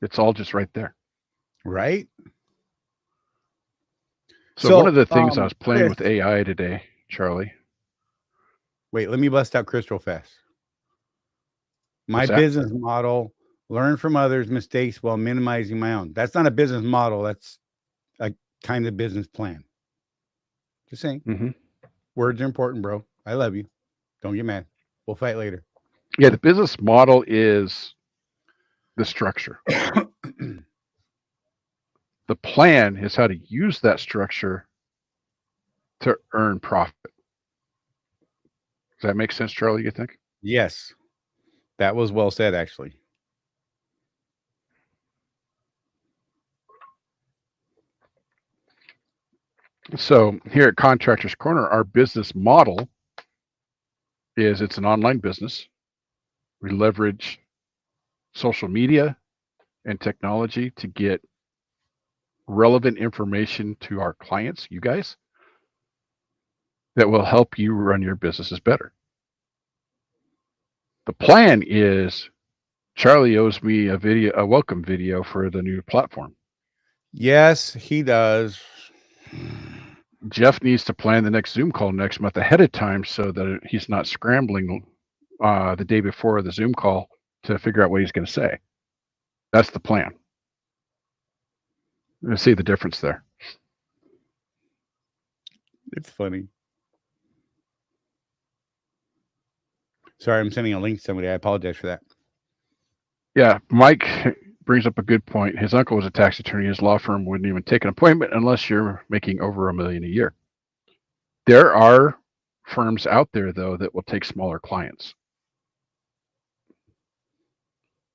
It's all just right there. Right. So one of the things I um, was playing with Chris, AI today, Charlie, wait, let me bust out Chris real fast. My what's that? business model: learn from others' mistakes while minimizing my own. That's not a business model. That's a kind of business plan. Just saying. Mm-hmm. Words are important, bro. I love you. Don't get mad. We'll fight later. Yeah, the business model is the structure. The plan is how to use that structure to earn profit. Does that make sense, Charlie, you think? Yes. That was well said, actually. So here at Contractors Corner, our business model is it's an online business. We leverage social media and technology to get relevant information to our clients, you guys. that will help you run your businesses better. The plan is Charlie owes me a welcome video for the new platform. Yes, he does. Jeff needs to plan the next Zoom call next month ahead of time so that he's not scrambling the day before the Zoom call to figure out what he's going to say. That's the plan. You'll see the difference there. It's funny. Sorry, I'm sending a link to somebody. I apologize for that. Yeah, Mike brings up a good point. His uncle was a tax attorney. His law firm wouldn't even take an appointment unless you're making over $1 million a year. There are firms out there, though, that will take smaller clients.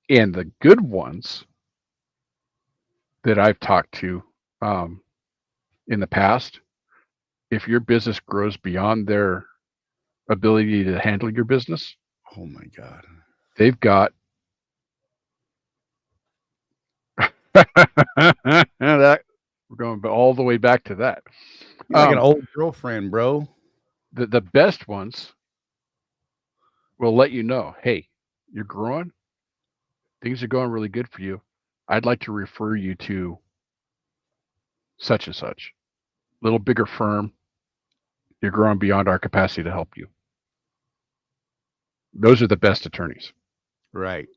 And the good ones that I've talked to in the past, if your business grows beyond their ability to handle your business, Oh my God. they've got that. We're going all the way back to that. You're like an old girlfriend, bro. The best ones will let you know, hey, you're growing. Things are going really good for you. I'd like to refer you to such and such. Little bigger firm. You're growing beyond our capacity to help you. Those are the best attorneys. Right.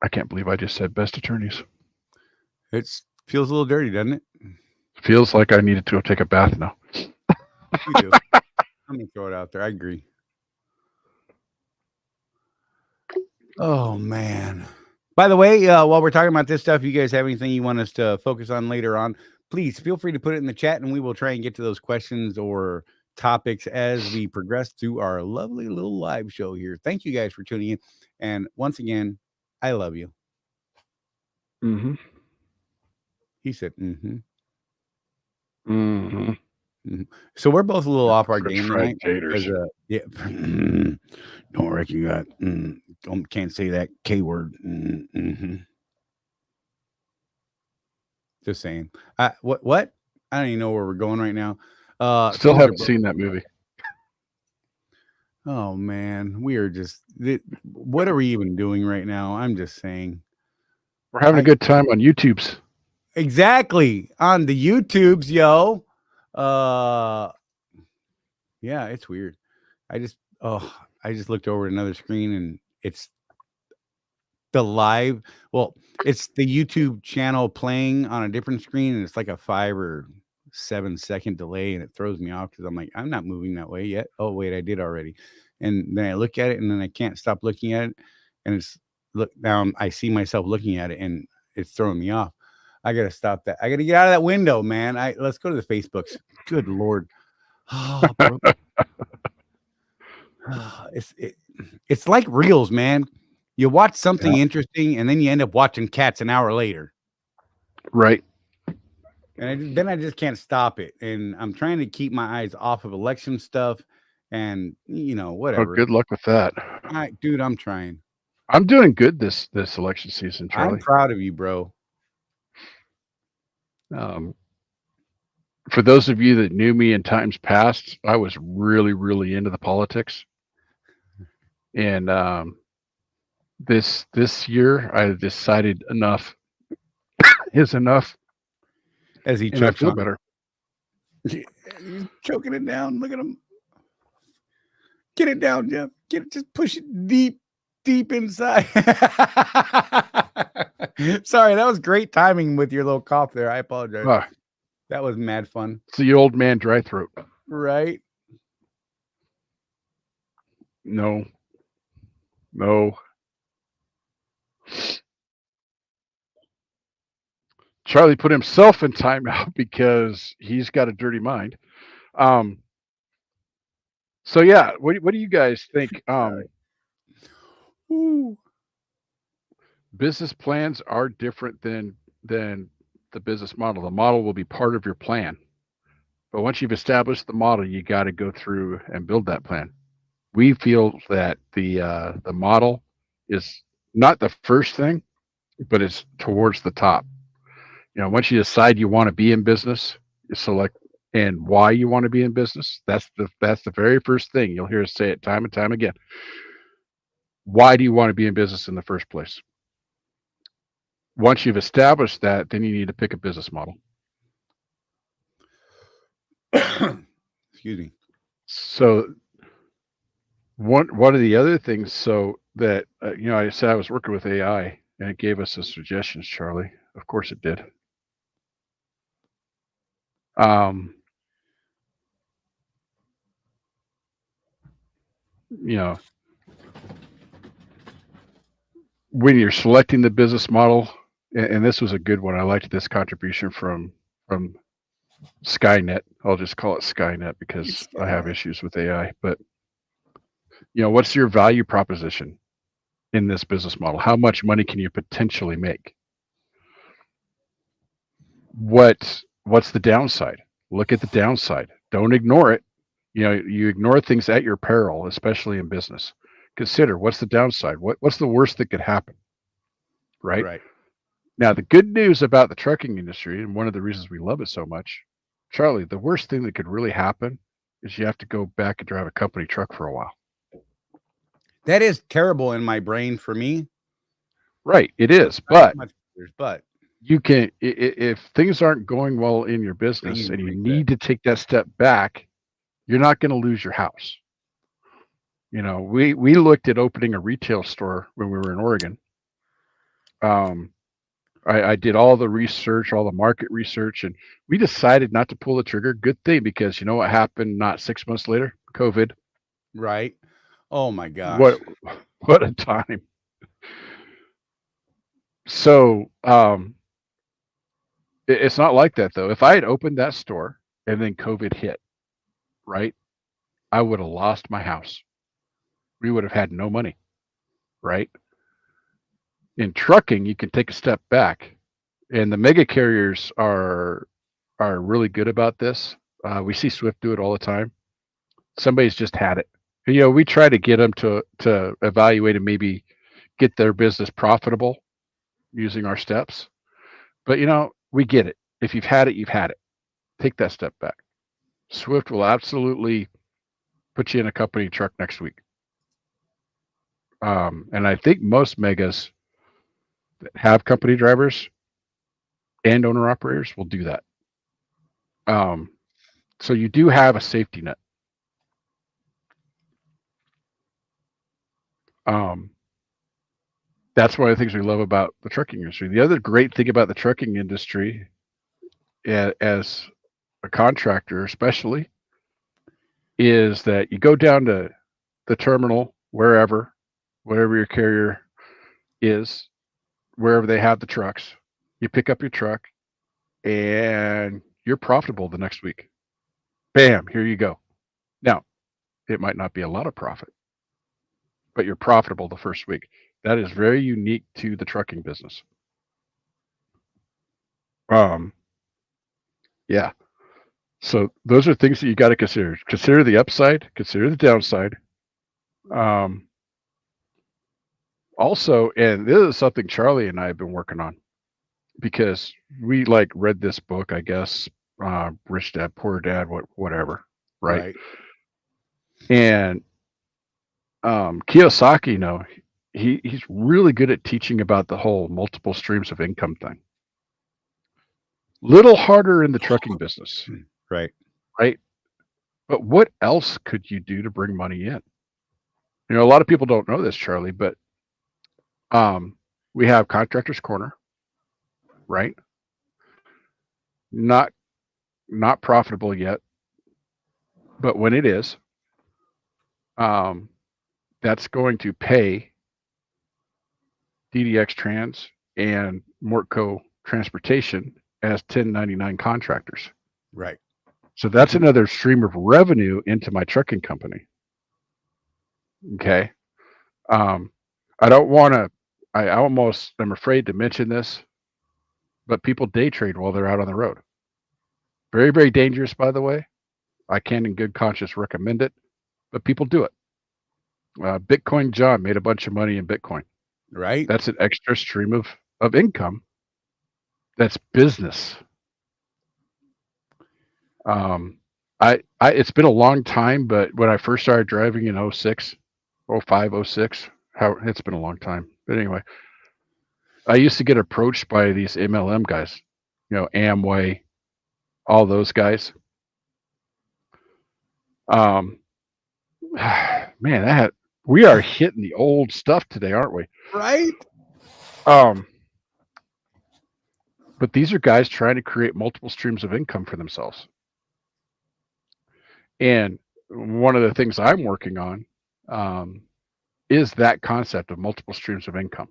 I can't believe I just said best attorneys. It feels a little dirty, doesn't it? Feels like I needed to go take a bath now. You do. I'm going to throw it out there. I agree. Oh, man. By the way, while we're talking about this stuff, you guys have anything you want us to focus on later on, please feel free to put it in the chat, and we will try and get to those questions or topics as we progress through our lovely little live show here. Thank you guys for tuning in. And once again, I love you. Mm-hmm. He said, mm-hmm. Mm-hmm. Mm-hmm. So we're both a little off our game tonight. Taters. Yeah. Don't reckon you got, can't say that K word. Mm-hmm. Just saying. What? I don't even know where we're going right now. Still haven't seen that movie. Oh man, we are just. What are we even doing right now? I'm just saying. We're having a good time on YouTube's. Exactly, on the YouTubes, yo. Yeah, it's weird. I just looked over at another screen and it's the live. Well, it's the YouTube channel playing on a different screen, and it's like a 5 or 7 second delay, and it throws me off because I'm like, I'm not moving that way yet. Oh wait, I did already. And then I look at it, and then I can't stop looking at it, and it's now I see myself looking at it, and it's throwing me off. I gotta stop that. I gotta get out of that window, man. Let's go to the Facebooks. Good Lord. Oh, bro. It's like Reels, man. You watch something interesting, and then you end up watching Cats an hour later. Right. And then I just can't stop it. And I'm trying to keep my eyes off of election stuff, and whatever. Oh, good luck with that. Dude, I'm trying. I'm doing good this election season, Charlie. I'm proud of you, bro. For those of you that knew me in times past, I was really, really into the politics. And this year, I decided enough is enough. As he chokes on better. He's choking it down. Look at him. Get it down, Jeff. Just push it deep inside. Sorry, that was great timing with your little cough there. I apologize. That was mad fun. It's the old man dry throat. Right? No. Charlie put himself in timeout because he's got a dirty mind. So yeah, what do you guys think? Business plans are different than the business model. The model will be part of your plan, but once you've established the model, you got to go through and build that plan. We feel that the model is not the first thing, but it's towards the top. Once you decide you want to be in business, you select and why you want to be in business. That's the very first thing you'll hear us say it time and time again. Why do you want to be in business in the first place? Once you've established that, then you need to pick a business model. Excuse me. So one of the other things, so that I said I was working with AI, and it gave us some suggestions, Charlie. Of course it did. When you're selecting the business model, and this was a good one. I liked this contribution from Skynet. I'll just call it Skynet because I have issues with AI. But what's your value proposition in this business model? How much money can you potentially make? What's the downside? Look at the downside. Don't ignore it. You ignore things at your peril, especially in business. Consider what's the downside. What's the worst that could happen? Right. Now, the good news about the trucking industry, and one of the reasons we love it so much, Charlie, the worst thing that could really happen is you have to go back and drive a company truck for a while. That is terrible in my brain for me. Right, it is. But but you can, if things aren't going well in your business and you need to take that step back, you're not going to lose your house. We looked at opening a retail store when we were in Oregon. I did all the research, all the market research, and we decided not to pull the trigger. Good thing, because you know what happened not 6 months later? COVID. Right. Oh my gosh. What a time. So it's not like that though. If I had opened that store and then COVID hit, right, I would have lost my house. We would have had no money, right? In trucking, you can take a step back, and the mega carriers are really good about this. We see Swift do it all the time. Somebody's just had it. We try to get them to evaluate and maybe get their business profitable using our steps. But we get it. If you've had it, you've had it. Take that step back. Swift will absolutely put you in a company truck next week. And I think most megas that have company drivers and owner operators will do that. So you do have a safety net. That's one of the things we love about the trucking industry. The other great thing about the trucking industry, as a contractor especially, is that you go down to the terminal, wherever your carrier is, wherever they have the trucks, you pick up your truck and you're profitable the next week. Bam, here you go. Now, it might not be a lot of profit, but you're profitable the first week. That is very unique to the trucking business. Yeah. So those are things that you got to consider. Consider the upside, consider the downside. Also, and this is something Charlie and I have been working on, because we read this book, I guess, Rich Dad, Poor Dad, whatever, right? And Kiyosaki, he's really good at teaching about the whole multiple streams of income thing. Little harder in the trucking business. Right. But what else could you do to bring money in? A lot of people don't know this, Charlie, but we have Contractor's Corner, right? Not profitable yet, but when it is, that's going to pay DDX Trans and Mortco Transportation as 1099 contractors. Right. So that's another stream of revenue into my trucking company. Okay. I don't want to, I'm afraid to mention this, but people day trade while they're out on the road. Very, very dangerous, by the way. I can't in good conscience recommend it, but people do it. Bitcoin John made a bunch of money in Bitcoin. Right. That's an extra stream of income. That's business. It's been a long time, but when I first started driving in 06, 05, 06, it's been a long time. But anyway, I used to get approached by these MLM guys, Amway, all those guys. Man, we are hitting the old stuff today, aren't we? Right? But these are guys trying to create multiple streams of income for themselves. And one of the things I'm working on is that concept of multiple streams of income.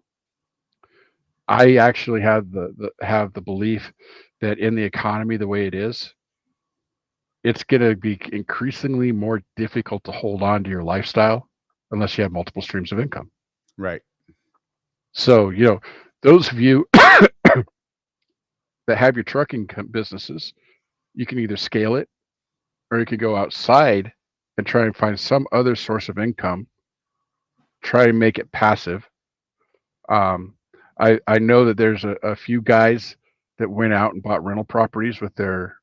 I actually have the belief that in the economy the way it is, it's going to be increasingly more difficult to hold on to your lifestyle unless you have multiple streams of income. Right. So, those of you that have your trucking businesses, you can either scale it or you can go outside and try and find some other source of income, try and make it passive. I know that there's a few guys that went out and bought rental properties with their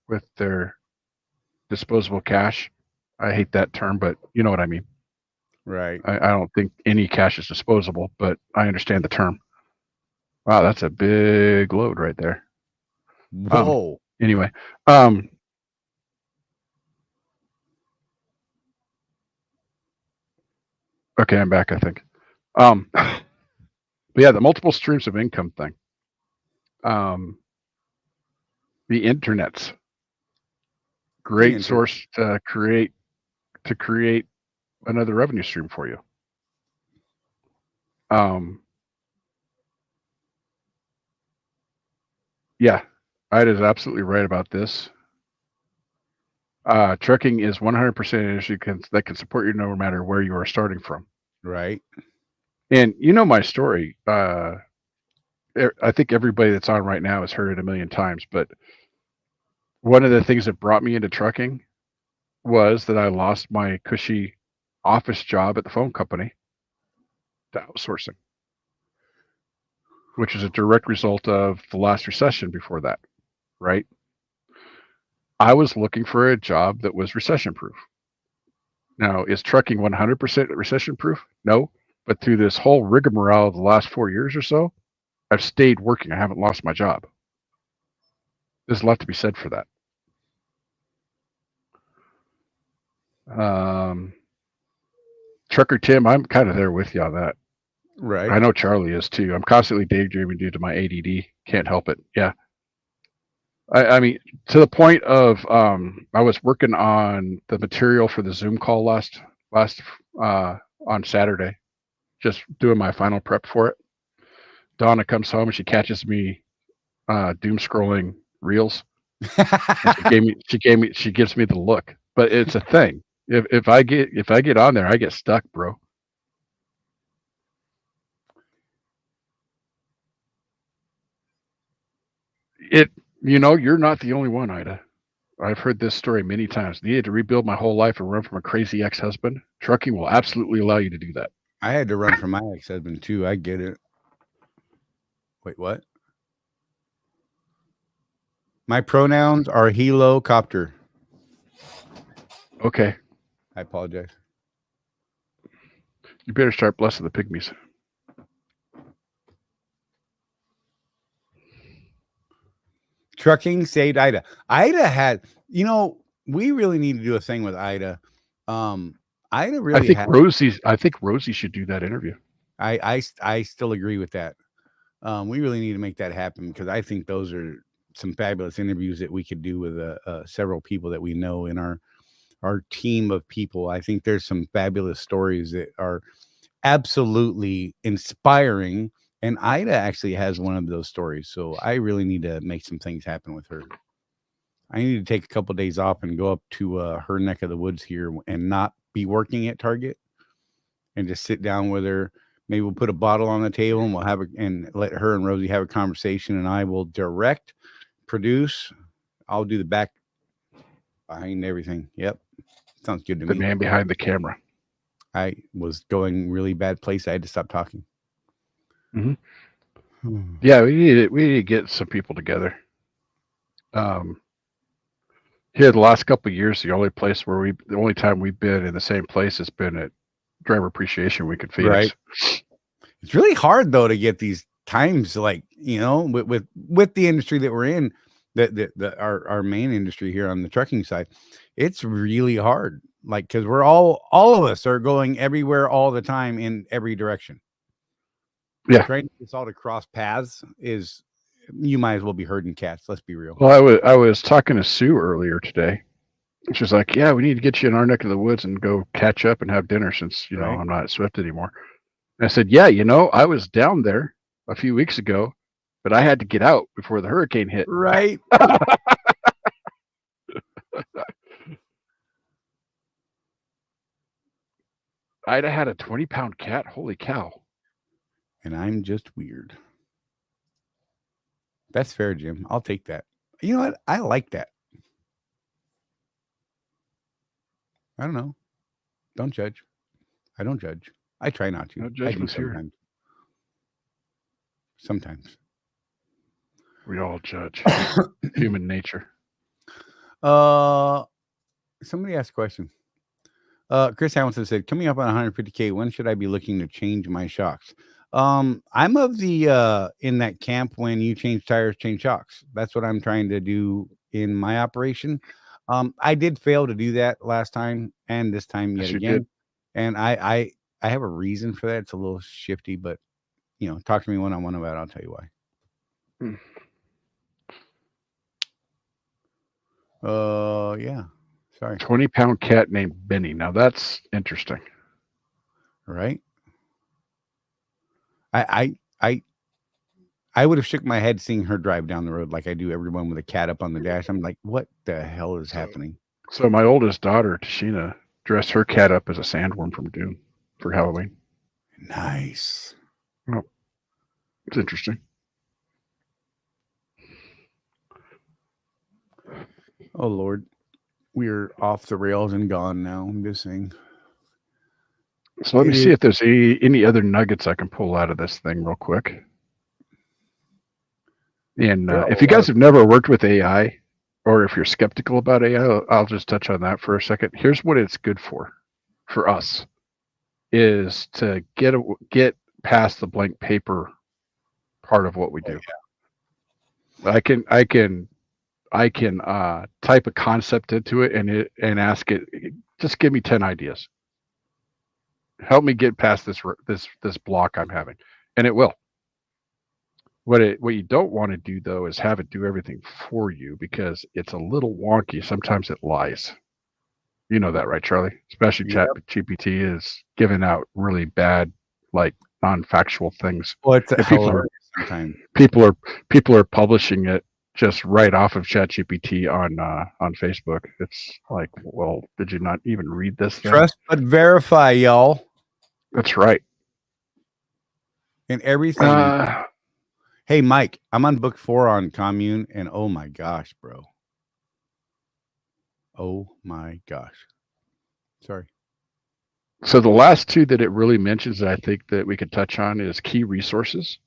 disposable cash. I hate that term, but you know what I mean. Right. I don't think any cash is disposable, but I understand the term. Wow, that's a big load right there. Whoa. Anyway, okay, I'm back, I think. But yeah, the multiple streams of income thing. The internet's great source to create another revenue stream for you. Yeah, Ida's absolutely right about this. Trucking is 100% an industry that can support you no matter where you are starting from. Right. And my story. I think everybody that's on right now has heard it a million times, but one of the things that brought me into trucking was that I lost my cushy office job at the phone company to outsourcing, which is a direct result of the last recession before that, right? I was looking for a job that was recession proof. Now, is trucking 100% recession proof? No, but through this whole rigmarole of the last 4 years or so, I've stayed working. I haven't lost my job. There's a lot to be said for that. Trucker Tim, I'm kind of there with you on that. Right. I know Charlie is too. I'm constantly daydreaming due to my ADD. Can't help it. Yeah. I mean, to the point of I was working on the material for the Zoom call last on Saturday, just doing my final prep for it. Donna comes home and she catches me doom scrolling reels. She gives me the look, but it's a thing. If I get on there, I get stuck, bro. You're not the only one, Ida. I've heard this story many times. Needed to rebuild my whole life and run from a crazy ex-husband. Trucking will absolutely allow you to do that. I had to run from my ex-husband too. I get it. Wait, what? My pronouns are helicopter. Okay. I apologize. You better start blessing the pygmies. Trucking saved Ida. Ida had, we really need to do a thing with Ida. Ida really I think Rosie should do that interview. I still agree with that. We really need to make that happen because I think those are some fabulous interviews that we could do with several people that we know in our team of people. I think there's some fabulous stories that are absolutely inspiring. And Ida actually has one of those stories. So I really need to make some things happen with her. I need to take a couple of days off and go up to her neck of the woods here and not be working at Target and just sit down with her. Maybe we'll put a bottle on the table and and let her and Rosie have a conversation, and I will direct, produce. I'll do the back behind everything. Yep. Sounds good to me. The man behind the camera. I was going really bad place. I had to stop talking. Mm-hmm. Yeah, we need to get some people together. Here, the last couple of years, the only time we've been in the same place has been at Driver Appreciation Week in Phoenix. Right. It's really hard though to get these times, like, you know, with the industry that we're in, our main industry here on the trucking side. It's really hard, like, because we're all of us are going everywhere all the time in every direction. Yeah. Trying to get us all to cross paths is, you might as well be herding cats. Let's be real. Well, I was talking to Sue earlier today. She was like, "Yeah, we need to get you in our neck of the woods and go catch up and have dinner since, you know, Right. I'm not at Swift anymore." And I said, "Yeah, you know, I was down there a few weeks ago, but I had to get out before the hurricane hit." Right. I'd have had a 20-pound cat. Holy cow. And I'm just weird. That's fair, Jim. I'll take that. You know what? I like that. I don't know. Don't judge. I don't judge. I try not to. No I do judgments here. sometimes. Sometimes. We all judge. Human nature. Somebody asked a question. Chris Hamilton said, coming up on 150K, when should I be looking to change my shocks? I'm of the in that camp, when you change tires, change shocks. That's what I'm trying to do in my operation. I did fail to do that last time and this time yet Yes, you again. did. And I have a reason for that. It's a little shifty, but you know, talk to me one-on-one about it. I'll tell you why. Yeah. Sorry. 20-pound cat named Benny. Now that's interesting. Right. I would have shook my head seeing her drive down the road like I do everyone with a cat up on the dash. I'm like, what the hell is happening? So my oldest daughter, Tashina, dressed her cat up as a sandworm from Dune for Halloween. Nice. Oh, it's interesting. Oh Lord, we're off the rails and gone now. I'm just saying. So let me see if there's any other nuggets I can pull out of this thing real quick. And if you guys have never worked with AI, or if you're skeptical about AI, I'll just touch on that for a second. Here's what it's good for us, is to get past the blank paper part of what we do. I can type a concept into it and ask it, just give me 10 ideas. Help me get past this block I'm having, and it will. What you don't want to do though is have it do everything for you, because it's a little wonky. Sometimes it lies. You know that, right, Charlie? Especially ChatGPT is giving out really bad, like, non-factual things. Well, it's sometimes people are publishing it just right off of ChatGPT on Facebook. It's like, well, did you not even read this thing? Trust but verify, y'all. That's right. And everything. Hey, Mike, I'm on book 4 on Commune, and oh my gosh, bro. Oh my gosh. Sorry. So the last two that it really mentions that I think that we could touch on is key resources.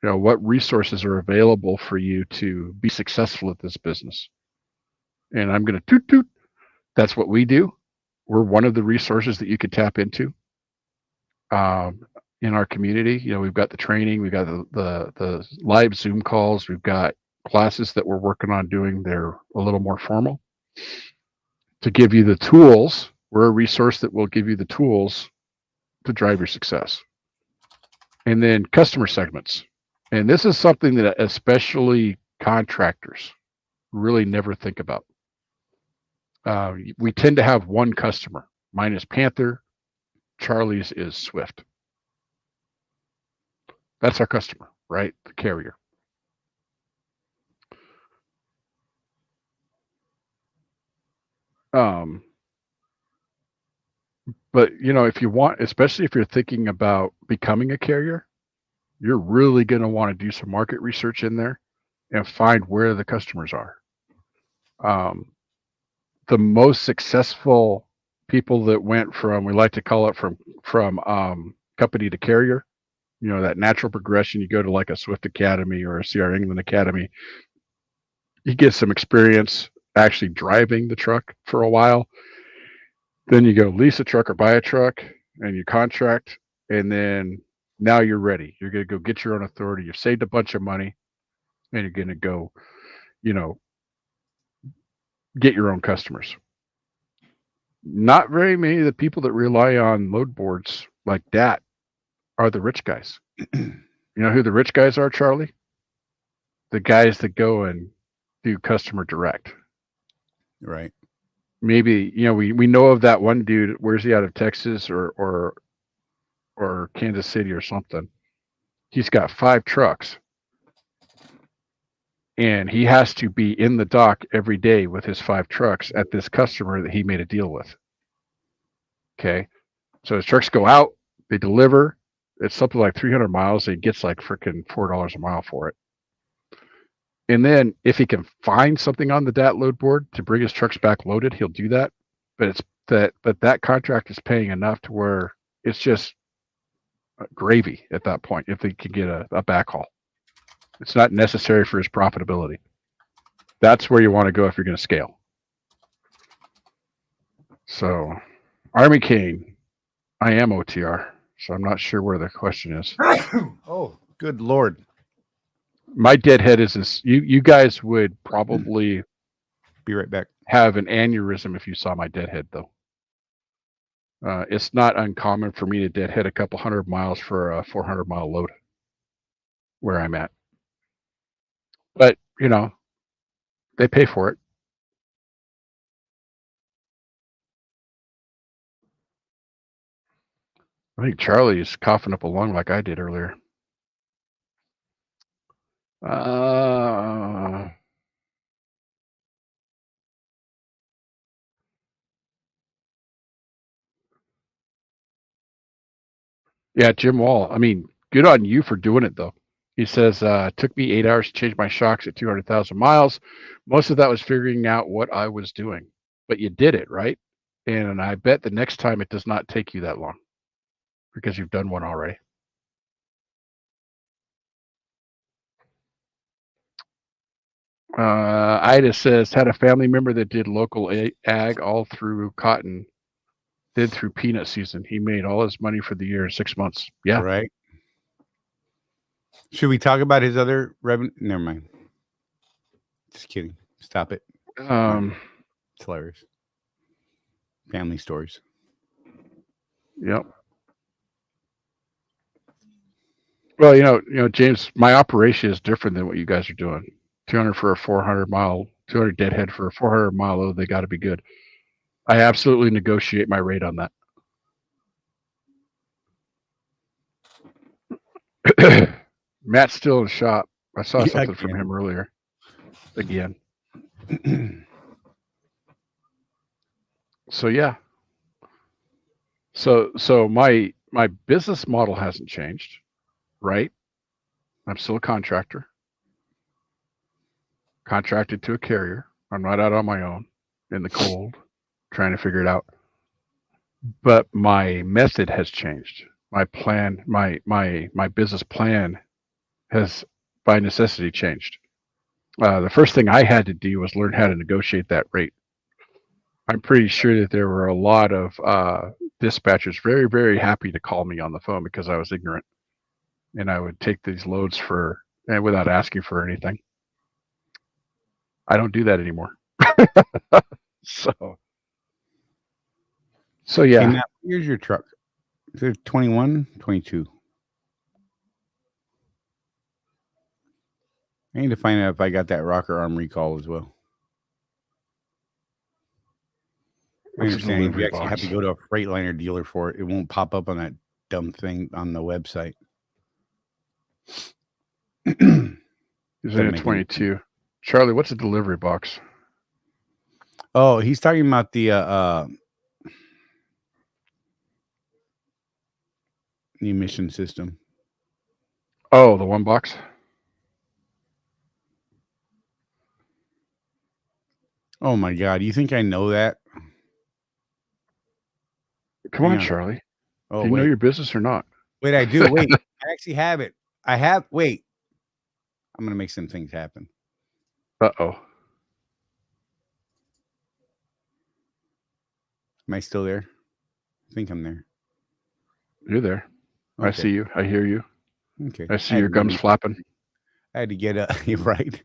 You know, what resources are available for you to be successful at this business? And I'm going to toot toot. That's what we do. We're one of the resources that you could tap into. In our community, you know, we've got the training, we've got the live Zoom calls, we've got classes that we're working on doing. They're a little more formal to give you the tools. We're a resource that will give you the tools to drive your success. And then customer segments. And this is something that especially contractors really never think about. We tend to have one customer. Mine is Panther. Charlie's is Swift. That's our customer, right? The carrier. But you know, if you want, especially if you're thinking about becoming a carrier, you're really going to want to do some market research in there and find where the customers are. The most successful people that went from, we like to call it from company to carrier, you know, that natural progression. You go to like a Swift Academy or a CR England Academy, you get some experience, actually driving the truck for a while. Then you go lease a truck or buy a truck, and you contract, and then now you're ready. You're going to go get your own authority. You've saved a bunch of money, and you're going to go, get your own customers. Not very many of the people that rely on load boards like that are the rich guys. You know who the rich guys are, Charlie? The guys that go and do customer direct. Right. Maybe, we know of that one dude. Where's he out of Texas or Kansas City or something? He's got 5 trucks, and he has to be in the dock every day with his 5 trucks at this customer that he made a deal with. Okay. So his trucks go out, they deliver. It's something like 300 miles. He gets like freaking $4 a mile for it. And then if he can find something on the DAT load board to bring his trucks back loaded, he'll do that. But that contract is paying enough to where it's just gravy at that point if they can get a backhaul. It's not necessary for his profitability. That's where you want to go if you're going to scale. So, Army King, I am OTR, so I'm not sure where the question is. Oh, good Lord. My deadhead is this. You guys would probably be right back. Have an aneurysm if you saw my deadhead, though. It's not uncommon for me to deadhead a couple 100 miles for a 400-mile load where I'm at. But, they pay for it. I think Charlie is coughing up a lung like I did earlier. Yeah, Jim Wall. I mean, good on you for doing it, though. He says, took me 8 hours to change my shocks at 200,000 miles. Most of that was figuring out what I was doing. But you did it, right? And I bet the next time it does not take you that long because you've done one already. Ida says, had a family member that did local ag all through cotton, did through peanut season. He made all his money for the year in 6 months. Yeah. Right. Should we talk about his other revenue? Never mind. Just kidding. Stop it. It's hilarious. Family stories. Yep. Well, James, my operation is different than what you guys are doing. 200 for a 200 deadhead for a 400-mile load. They got to be good. I absolutely negotiate my rate on that. Matt's still in the shop. I saw something from him earlier. Again. So yeah. So my business model hasn't changed, right? I'm still a contractor. Contracted to a carrier. I'm not out on my own in the cold trying to figure it out. But my method has changed. My plan, my business plan has by necessity changed. The first thing I had to do was learn how to negotiate that rate. I'm pretty sure that there were a lot of dispatchers very, very happy to call me on the phone because I was ignorant. And I would take these loads without asking for anything. I don't do that anymore. So yeah. Hey, Matt, here's your truck. Is it 21, 22? I need to find out if I got that rocker arm recall as well. I understand if you actually have to go to a Freightliner dealer for it, it won't pop up on that dumb thing on the website. He's in a 22. Charlie, what's a delivery box? Oh, he's talking about the emission system. Oh, the one box? Oh my God. You think I know that? Come on, Charlie. Oh, do you know your business or not? Wait, I do. Wait, I actually have it. Wait. I'm going to make some things happen. Uh-oh. Am I still there? I think I'm there. You're there. I Okay. see you. I hear you. Okay. I see your gums flapping. I had to get you're right.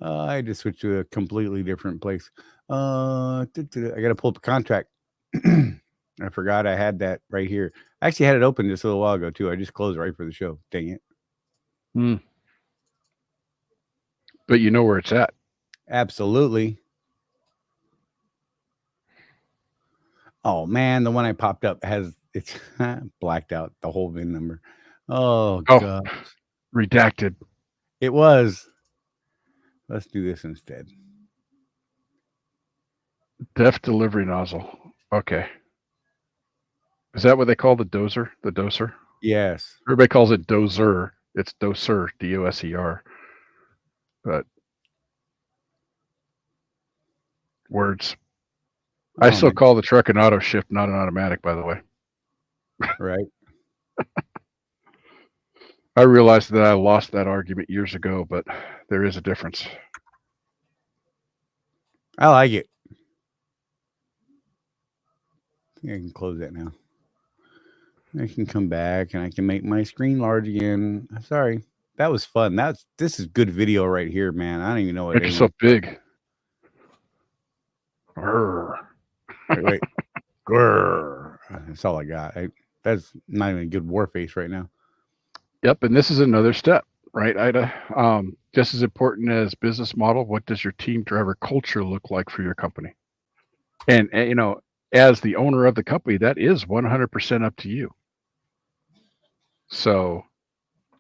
I had to switch to a completely different place. I got to pull up a contract. I forgot I had that right here. I actually had it open just a little while ago, too. I just closed right for the show. Dang it. But you know where it's at. Absolutely. Oh, man. The one I popped up it's blacked out, the whole VIN number. Oh, God. Redacted. It was. Let's do this instead. Def delivery nozzle. Okay. Is that what they call the dozer? The doser? Yes. Everybody calls it dozer. It's doser, D-O-S-E-R. But words. I still call the truck an auto shift, not an automatic, by the way. Right. I realized that I lost that argument years ago, but there is a difference. I like it. I think I can close that now. I can come back and I can make my screen large again. I'm sorry. That was fun. This is good video right here, man. I don't even know what Make yourself big. Wait. Grrr. That's all I got. That's not even a good war face right now. Yep, and this is another step, right, Ida? Just as important as business model, what does your team driver culture look like for your company? And you know, as the owner of the company, that is 100% up to you. So,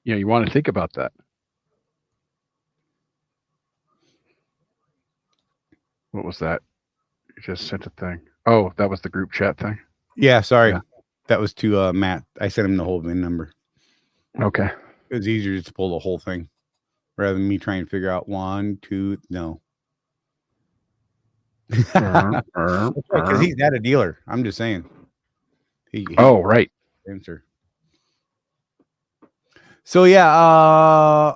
you know, you want to think about that. What was that? You just sent a thing. Oh, that was the group chat thing? Yeah, sorry. Yeah. That was to Matt. I sent him the whole VIN number. Okay. It was easier just to pull the whole thing rather than me trying to figure out 1, 2. No. Because he's not a dealer. I'm just saying. Right. Answer. So yeah, I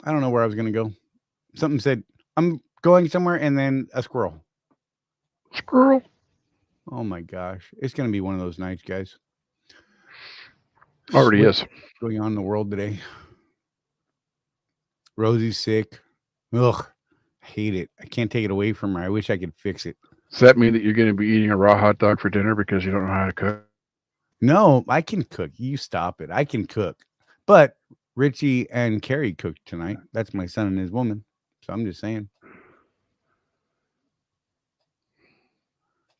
don't know where I was gonna go. Something said I'm going somewhere, and then a squirrel. Squirrel. Oh my gosh, it's gonna be one of those nights, guys. Already is going on in the world today. Rosie's sick. Ugh, hate it. I can't take it away from her. I wish I could fix it. Does that mean that you're going to be eating a raw hot dog for dinner because you don't know how to cook? No, I can cook. You stop it. I can cook. But Richie and Carrie cooked tonight. That's my son and his woman. So I'm just saying.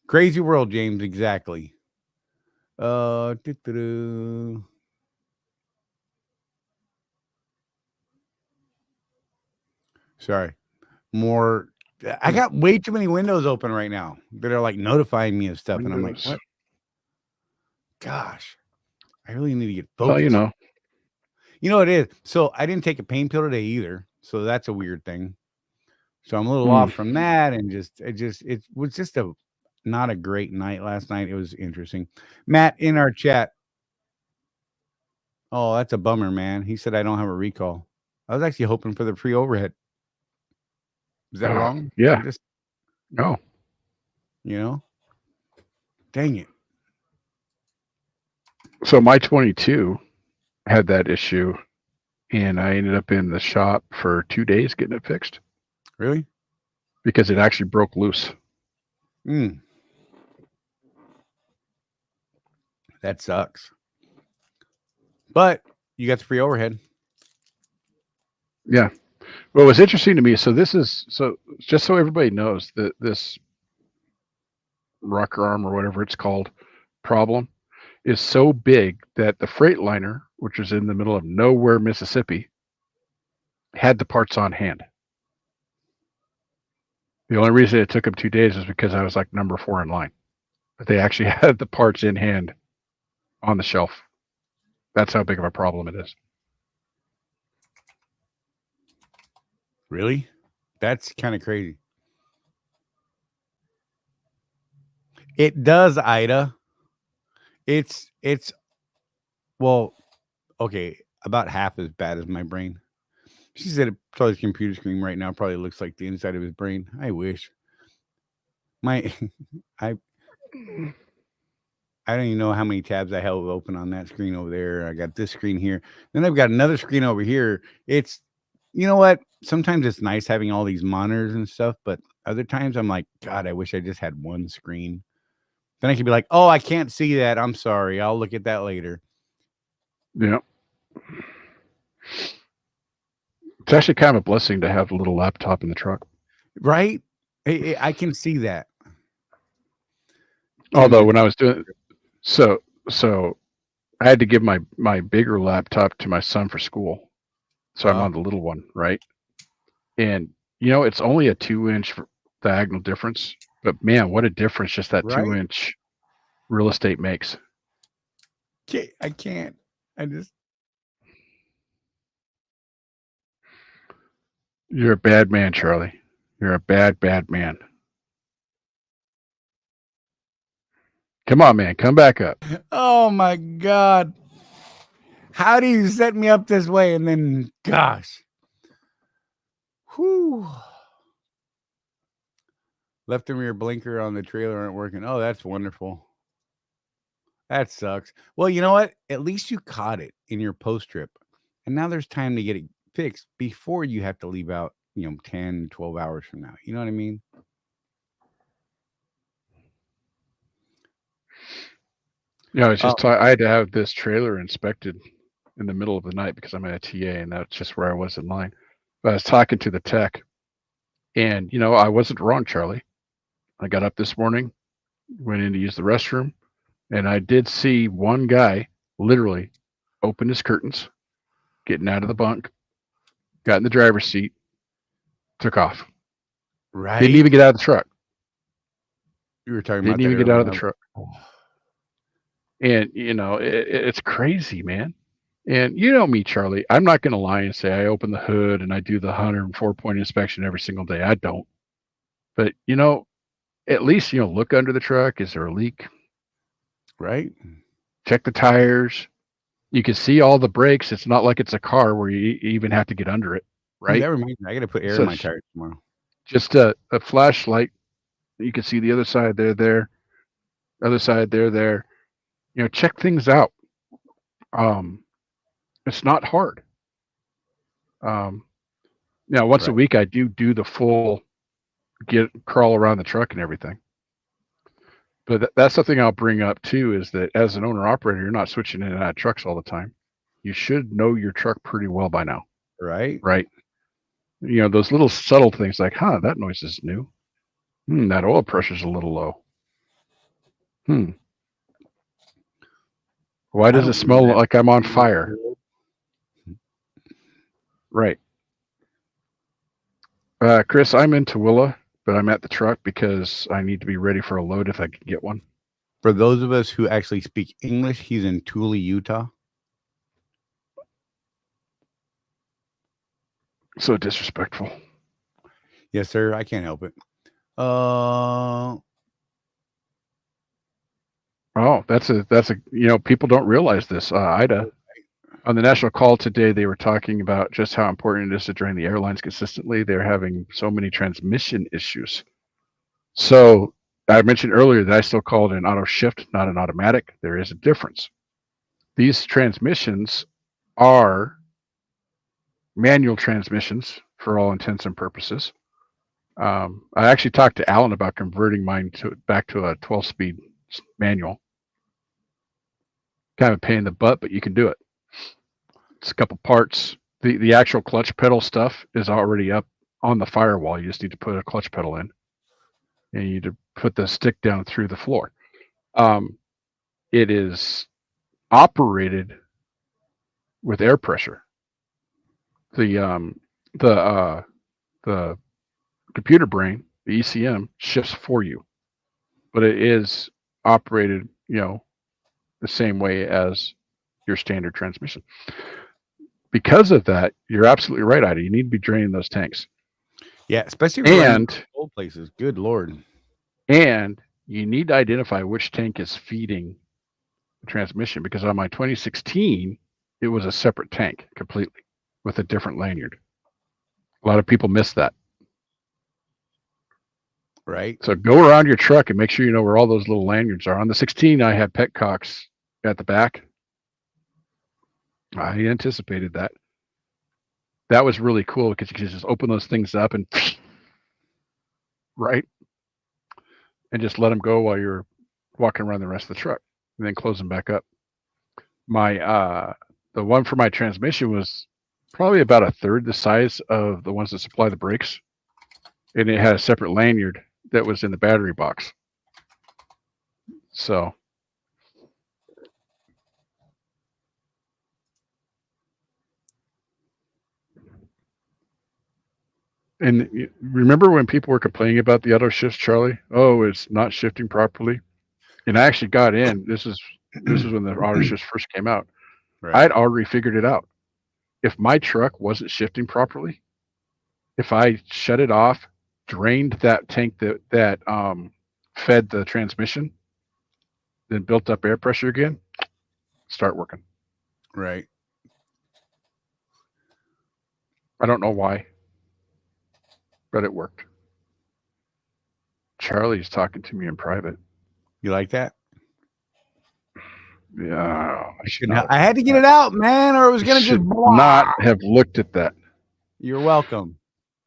Crazy world, James. Exactly. Sorry. More. I got way too many windows open right now that are like notifying me of stuff. And I'm like, what? Gosh, I really need to get focused. Well, you know. You know what it is? So I didn't take a pain pill today either. So that's a weird thing. So I'm a little off from that. And it was just not a great night last night. It was interesting. Matt in our chat. Oh, that's a bummer, man. He said I don't have a recall. I was actually hoping for the free overhead. Is that wrong? Yeah. No. You know? Dang it. So my 22 had that issue, and I ended up in the shop for 2 days getting it fixed. Really? Because it actually broke loose. That sucks. But you got the free overhead. Yeah. Well, what's interesting to me, so just so everybody knows that this rocker arm or whatever it's called problem is so big that the Freightliner, which is in the middle of nowhere, Mississippi, had the parts on hand. The only reason it took them 2 days is because I was like number 4 in line. But they actually had the parts in hand on the shelf. That's how big of a problem it is. Really? That's kind of crazy. It does, Ida. It's well, okay, about half as bad as my brain. She said Charlie's computer screen right now probably looks like the inside of his brain. I wish. I don't even know how many tabs I have open on that screen over there. I got this screen here. Then I've got another screen over here. It's, you know what? Sometimes it's nice having all these monitors and stuff, but other times I'm like, God, I wish I just had one screen. Then I could be like, oh, I can't see that. I'm sorry. I'll look at that later. Yeah. It's actually kind of a blessing to have a little laptop in the truck. Right? I can see that. Although when I was doing so I had to give my bigger laptop to my son for school. So I'm on the little one, right? And it's only a 2-inch diagonal difference, but man, what a difference just that Right? 2-inch real estate makes. I can't. You're a bad man, Charlie. You're a bad man. Come on, man. Come back up. Oh my God. How do you set me up this way? And then, gosh. Whew. Left and rear blinker on the trailer aren't working. Oh, that's wonderful. That sucks. Well, you know what? At least you caught it in your post trip. And now there's time to get it fixed before you have to leave out, 10, 12 hours from now. You know what I mean? It's just I had to have this trailer inspected in the middle of the night because I'm at a TA, and that's just where I was in line. But I was talking to the tech, and I wasn't wrong, Charlie. I got up this morning, went in to use the restroom, and I did see one guy literally open his curtains, getting out of the bunk, got in the driver's seat, took off. Right. Didn't even get out of the truck. You were talking Didn't about even get out of the truck. And it's crazy, man. And you know me, Charlie. I'm not going to lie and say I open the hood and I do the 104-point inspection every single day. I don't. But at least look under the truck. Is there a leak? Right. Check the tires. You can see all the brakes. It's not like it's a car where you even have to get under it, right? That reminds me, I got to put air in my tires tomorrow. Just a flashlight. You can see the other side there, other side there. Check things out. It's not hard. Now once a week I do the full crawl around the truck and everything. But that's something I'll bring up too, is that as an owner operator, you're not switching in and out of trucks all the time. You should know your truck pretty well by now. Right. Right. Those little subtle things like, that noise is new. That oil pressure's a little low. Why does it smell like I'm on fire? Right. Chris, I'm in Tooele, but I'm at the truck because I need to be ready for a load if I can get one. For those of us who actually speak English, he's in Thule, Utah. So disrespectful. Yes, sir. I can't help it. Oh, that's a people don't realize this. Ida, on the national call today, they were talking about just how important it is to drain the airlines consistently. They're having so many transmission issues. So I mentioned earlier that I still call it an auto shift, not an automatic. There is a difference. These transmissions are manual transmissions for all intents and purposes. I actually talked to Alan about converting mine back to a 12-speed manual. Kind of a pain in the butt, but you can do it. It's a couple parts. The actual clutch pedal stuff is already up on the firewall. You just need to put a clutch pedal in, and you need to put the stick down through the floor. It is operated with air pressure. The computer brain, the ECM, shifts for you, but it is operated, the same way as your standard transmission. Because of that, you're absolutely right, Ida. You need to be draining those tanks. Yeah, especially in old places. Good Lord. And you need to identify which tank is feeding the transmission, because on my 2016, it was a separate tank completely with a different lanyard. A lot of people miss that. Right. So go around your truck and make sure you know where all those little lanyards are. On the 16, I had petcocks at the back. I anticipated that. That was really cool because you could just open those things up and right, and just let them go while you're walking around the rest of the truck, and then close them back up. My the one for my transmission was probably about a third the size of the ones that supply the brakes, and it had a separate lanyard that was in the battery box. So and remember when people were complaining about the auto shifts, Charlie? Oh, it's not shifting properly. And I actually got in. This is when the auto shifts first came out. Right. I'd already figured it out. If my truck wasn't shifting properly, if I shut it off, drained that tank that fed the transmission, then built up air pressure again, start working. Right. I don't know why, but it worked. Charlie's talking to me in private. You like that? Yeah, I had to get it out, man, or it was going to just not have looked at that. You're welcome.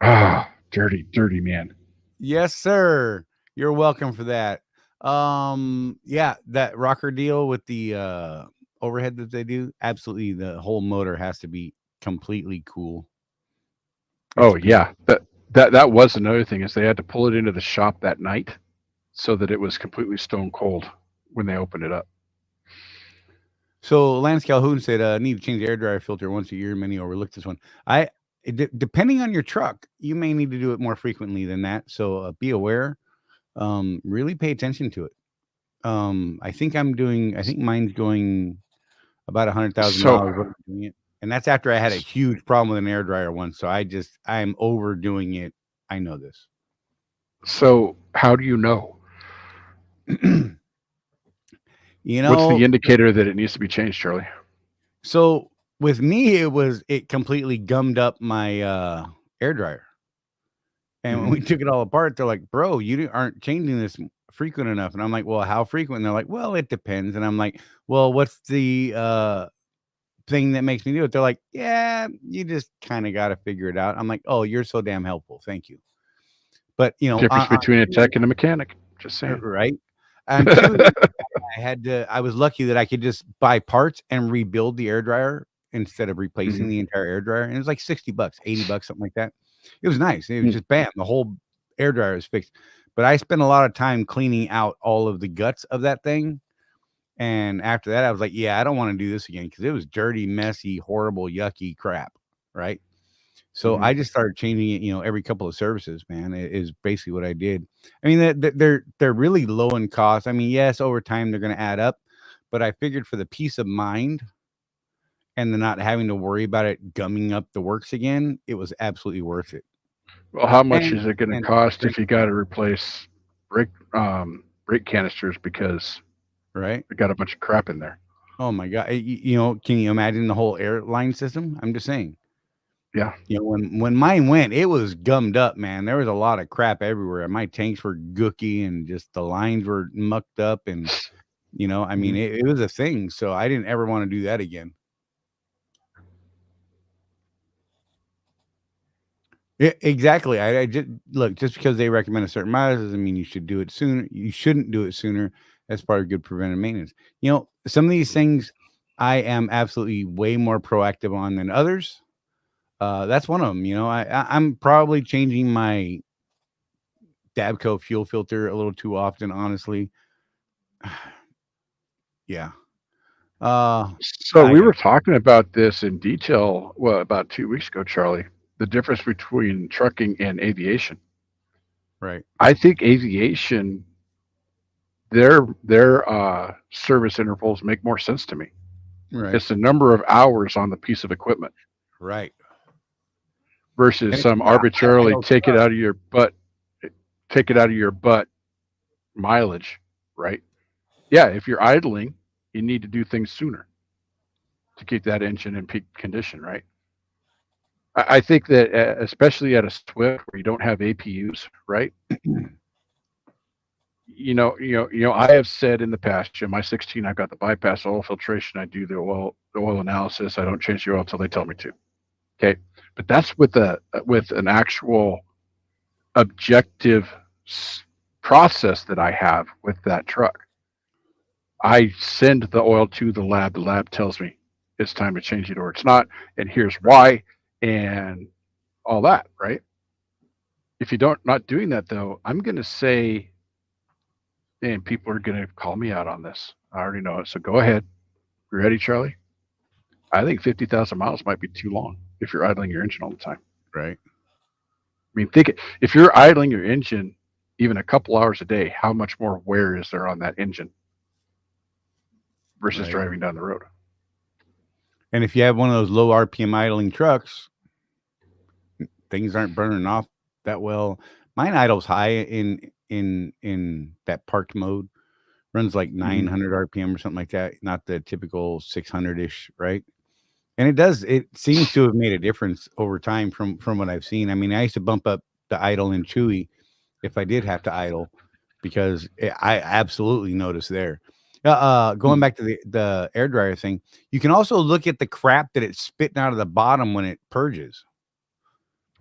Ah, dirty man. Yes, sir. You're welcome for that. Yeah, that rocker deal with the overhead that they do, absolutely, the whole motor has to be completely cool. Yeah, that was another thing, is they had to pull it into the shop that night so that it was completely stone cold when they opened it up. So Lance Calhoun said, need to change the air dryer filter once a year. Many overlooked this one. Depending on your truck, you may need to do it more frequently than that. So be aware. Really pay attention to it. I think mine's going about $100,000 doing it, and that's after I had a huge problem with an air dryer once. So I'm overdoing it. I know this. So how do you know? You know, what's the indicator that it needs to be changed, Charlie? So with me, it completely gummed up my air dryer. And when we took it all apart, they're like, bro, you aren't changing this frequent enough. And I'm like, well, how frequent? And they're like, well, it depends. And I'm like, well, what's the thing that makes me do it? They're like, yeah, you just kind of got to figure it out. I'm like, oh, you're so damn helpful. Thank you. But, difference between a tech and a mechanic. Just saying. Right. And two, I was lucky that I could just buy parts and rebuild the air dryer instead of replacing the entire air dryer. And it was like $60, $80, something like that. It was nice. It was just bam, the whole air dryer was fixed. But I spent a lot of time cleaning out all of the guts of that thing. And after that, I was like, yeah, I don't want to do this again because it was dirty, messy, horrible, yucky crap. Right. So I just started changing it, every couple of services, man. It is basically what I did. I mean, they're really low in cost. I mean, yes, over time they're going to add up, but I figured for the peace of mind and the not having to worry about it gumming up the works again, it was absolutely worth it. Well, how much is it going to cost if you got to replace brake canisters because they got a bunch of crap in there? Oh my God. Can you imagine the whole airline system? I'm just saying. Yeah. When mine went, it was gummed up, man. There was a lot of crap everywhere. My tanks were gooky and just the lines were mucked up. And, I mean, it was a thing. So I didn't ever want to do that again. Yeah, exactly. I just look, just because they recommend a certain mileage doesn't mean you should do it sooner. You shouldn't do it sooner. That's part of good preventive maintenance. Some of these things I am absolutely way more proactive on than others. That's one of them. I'm probably changing my Dabco fuel filter a little too often, honestly. Yeah. So we were talking about this in detail, about 2 weeks ago, Charlie, the difference between trucking and aviation. Right. I think aviation, their service intervals make more sense to me. Right. It's the number of hours on the piece of equipment. Right. Versus some arbitrarily take it out of your butt mileage, right? Yeah, if you're idling, you need to do things sooner to keep that engine in peak condition, right? I think that especially at a Swift where you don't have APUs, right? I have said in the past, my 16, I've got the bypass oil filtration. I do the oil analysis. I don't change the oil until they tell me to. Okay, but that's with an actual objective process that I have with that truck. I send the oil to the lab. The lab tells me it's time to change it or it's not, and here's why, and all that, right? If you don't not doing that though, I'm going to say, and people are going to call me out on this. I already know it. So go ahead. You ready, Charlie? I think 50,000 miles might be too long if you're idling your engine all the time. Right. I mean, think if you're idling your engine even a couple hours a day, how much more wear is there on that engine versus Right. driving down the road? And if you have one of those low RPM idling trucks, things aren't burning off that well. Mine idles high in that parked mode, runs like 900 RPM or something like that, not the typical 600-ish, right? And it seems to have made a difference over time from what I've seen. I mean, I used to bump up the idle in Chewy if I did have to idle, because I absolutely noticed there. Going back to the air dryer thing, you can also look at the crap that it's spitting out of the bottom when it purges.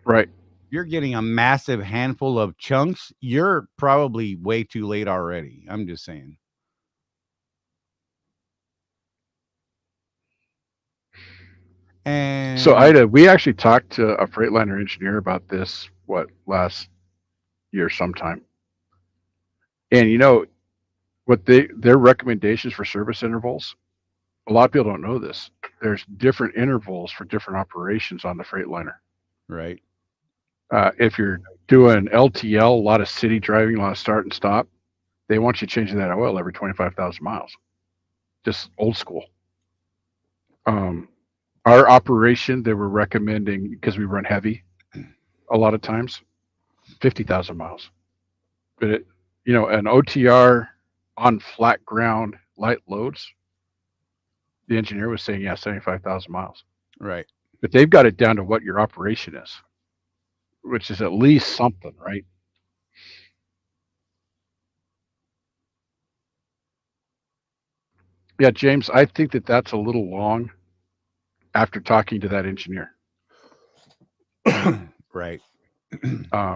Right. You're getting a massive handful of chunks. You're probably way too late already. I'm just saying. And so we actually talked to a Freightliner engineer about this last year sometime, and what their recommendations for service intervals. A lot of people don't know this. There's different intervals for different operations on the Freightliner. right. If you're doing LTL, a lot of city driving, a lot of start and stop, they want you changing that oil every 25,000 miles. Just old school. Our operation, they were recommending, because we run heavy a lot of times, 50,000 miles. But an OTR on flat ground, light loads, the engineer was saying, 75,000 miles. Right. But they've got it down to what your operation is, which is at least something, right? Yeah, James, I think that's a little long after talking to that engineer. Right.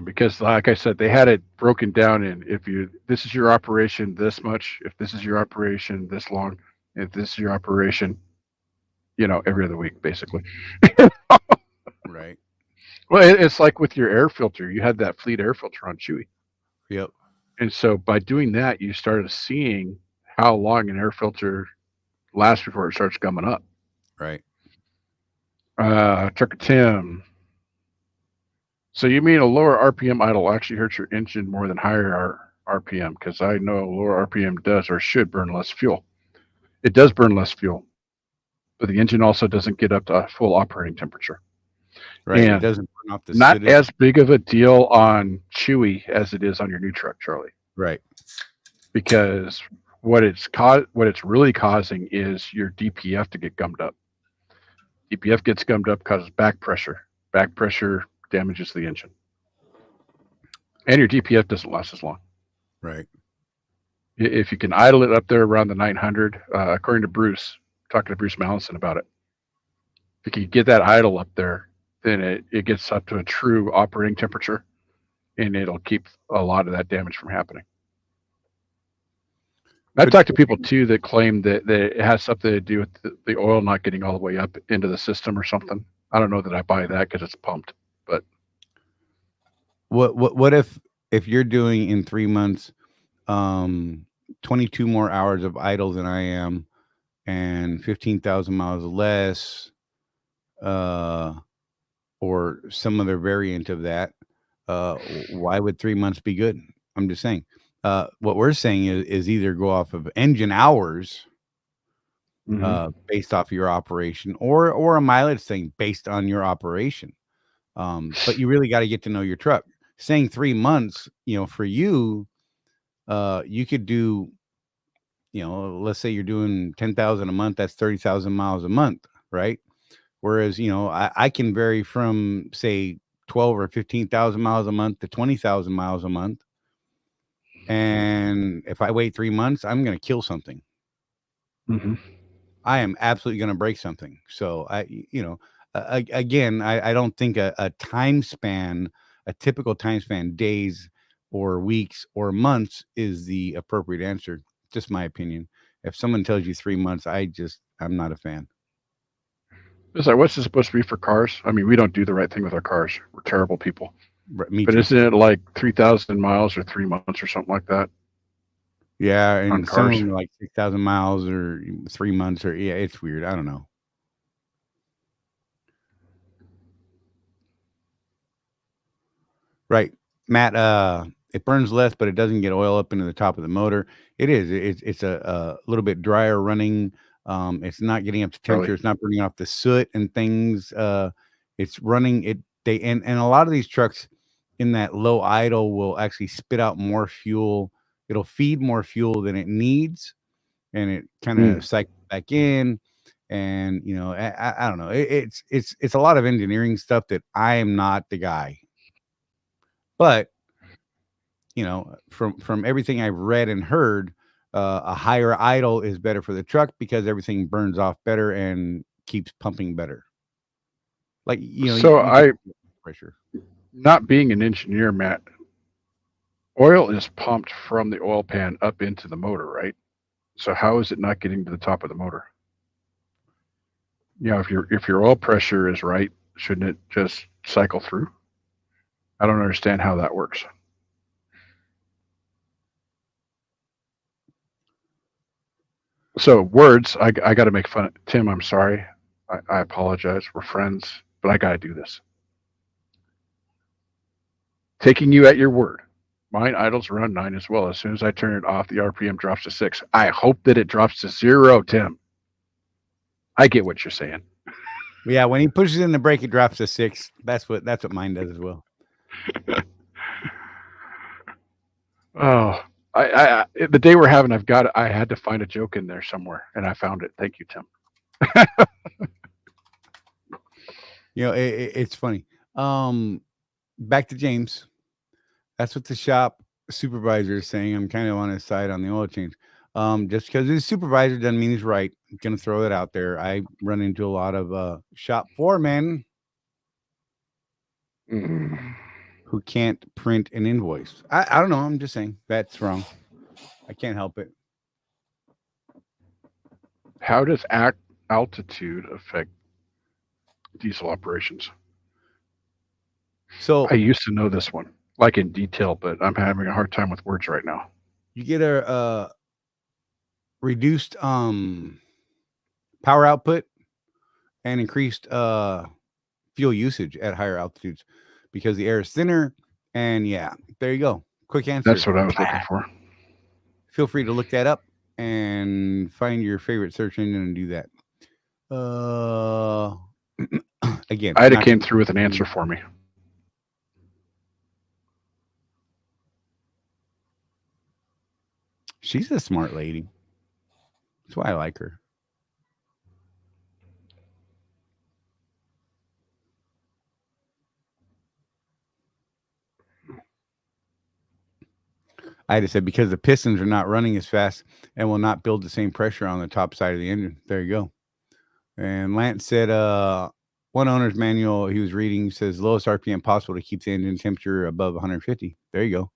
Because like I said, they had it broken down in, this is your operation this much, if this is your operation this long, if this is your operation, every other week, basically. Right. Well, it's like with your air filter. You had that fleet air filter on Chewy. Yep. And so by doing that, you started seeing how long an air filter lasts before it starts gumming up. Right. Trucker Tim. So you mean a lower RPM idle actually hurts your engine more than higher RPM? Because I know lower RPM does or should burn less fuel. It does burn less fuel, but the engine also doesn't get up to full operating temperature. Right. And it doesn't burn off the not as big of a deal on Chewy as it is on your new truck, Charlie. Right. Because what it's really causing is your DPF to get gummed up. DPF gets gummed up, causes back pressure. Back pressure damages the engine. And your DPF doesn't last as long. Right. If you can idle it up there around the 900, according to Bruce, talking to Bruce Mallinson about it, if you can get that idle up there, then it gets up to a true operating temperature, and it'll keep a lot of that damage from happening. I've talked to people too that claim that it has something to do with the oil not getting all the way up into the system or something. I don't know that I buy that because it's pumped. But what if you're doing in 3 months 22 more hours of idle than I am, and 15,000 miles less, or some other variant of that, why would 3 months be good? I'm just saying. What we're saying is either go off of engine hours, based off your operation, or a mileage thing based on your operation. But you really got to get to know your truck. Saying 3 months, for you, you could do, let's say you're doing 10,000 a month, that's 30,000 miles a month, right? Whereas, I can vary from, say, 12 or 15,000 miles a month to 20,000 miles a month. And if I wait 3 months, I'm going to kill something. Mm-hmm. I am absolutely going to break something. So again, I don't think a time span, a typical time span, days or weeks or months is the appropriate answer. Just my opinion. If someone tells you 3 months, I'm not a fan. It's like, what's this supposed to be for cars? I mean, we don't do the right thing with our cars. We're terrible people. Me But too. isn't it like 3,000 miles or 3 months or something like that? Yeah, on and some of cars? them are like 6,000 miles or 3 months or yeah, it's weird. I don't know. Right, Matt. It burns less, but it doesn't get oil up into the top of the motor. It is. It's a little bit drier running. It's not getting up to temperature. Really? It's not burning off the soot and things. It's running. And a lot of these trucks in that low idle will actually spit out more fuel. It'll feed more fuel than it needs, and it kind of cycles back in. And I don't know. It's a lot of engineering stuff that I am not the guy. But from everything I've read and heard, a higher idle is better for the truck because everything burns off better and keeps pumping better. Like So I, pressure. not being an engineer, Matt, oil is pumped from the oil pan up into the motor, right? So how is it not getting to the top of the motor? If your oil pressure is right, shouldn't it just cycle through? I don't understand how that works. So words, I got to make fun of Tim. I'm sorry. I apologize. We're friends, but I got to do this. Taking you at your word. Mine idles around 9 as well. As soon as I turn it off, the RPM drops to 6. I hope that it drops to 0, Tim. I get what you're saying. Yeah, when he pushes in the brake, it drops to 6. That's what mine does as well. Oh, I the day we're having, I had to find a joke in there somewhere, and I found it. Thank you, Tim. It's funny. Back to James. That's what the shop supervisor is saying. I'm kind of on his side on the oil change. Just because he's supervisor doesn't mean he's right. I'm gonna throw it out there. I run into a lot of shop foremen who can't print an invoice. I don't know. I'm just saying that's wrong. I can't help it. How does altitude affect diesel operations? So I used to know this one, like in detail, but I'm having a hard time with words right now. You get a reduced power output and increased fuel usage at higher altitudes because the air is thinner. And yeah, there you go. Quick answer. That's what I was looking for. Feel free to look that up and find your favorite search engine and do that. Again, Ida came through with an answer for me. She's a smart lady. That's why I like her. I just said because the pistons are not running as fast and will not build the same pressure on the top side of the engine. There you go. And Lance said one owner's manual he was reading says lowest RPM possible to keep the engine temperature above 150. There you go.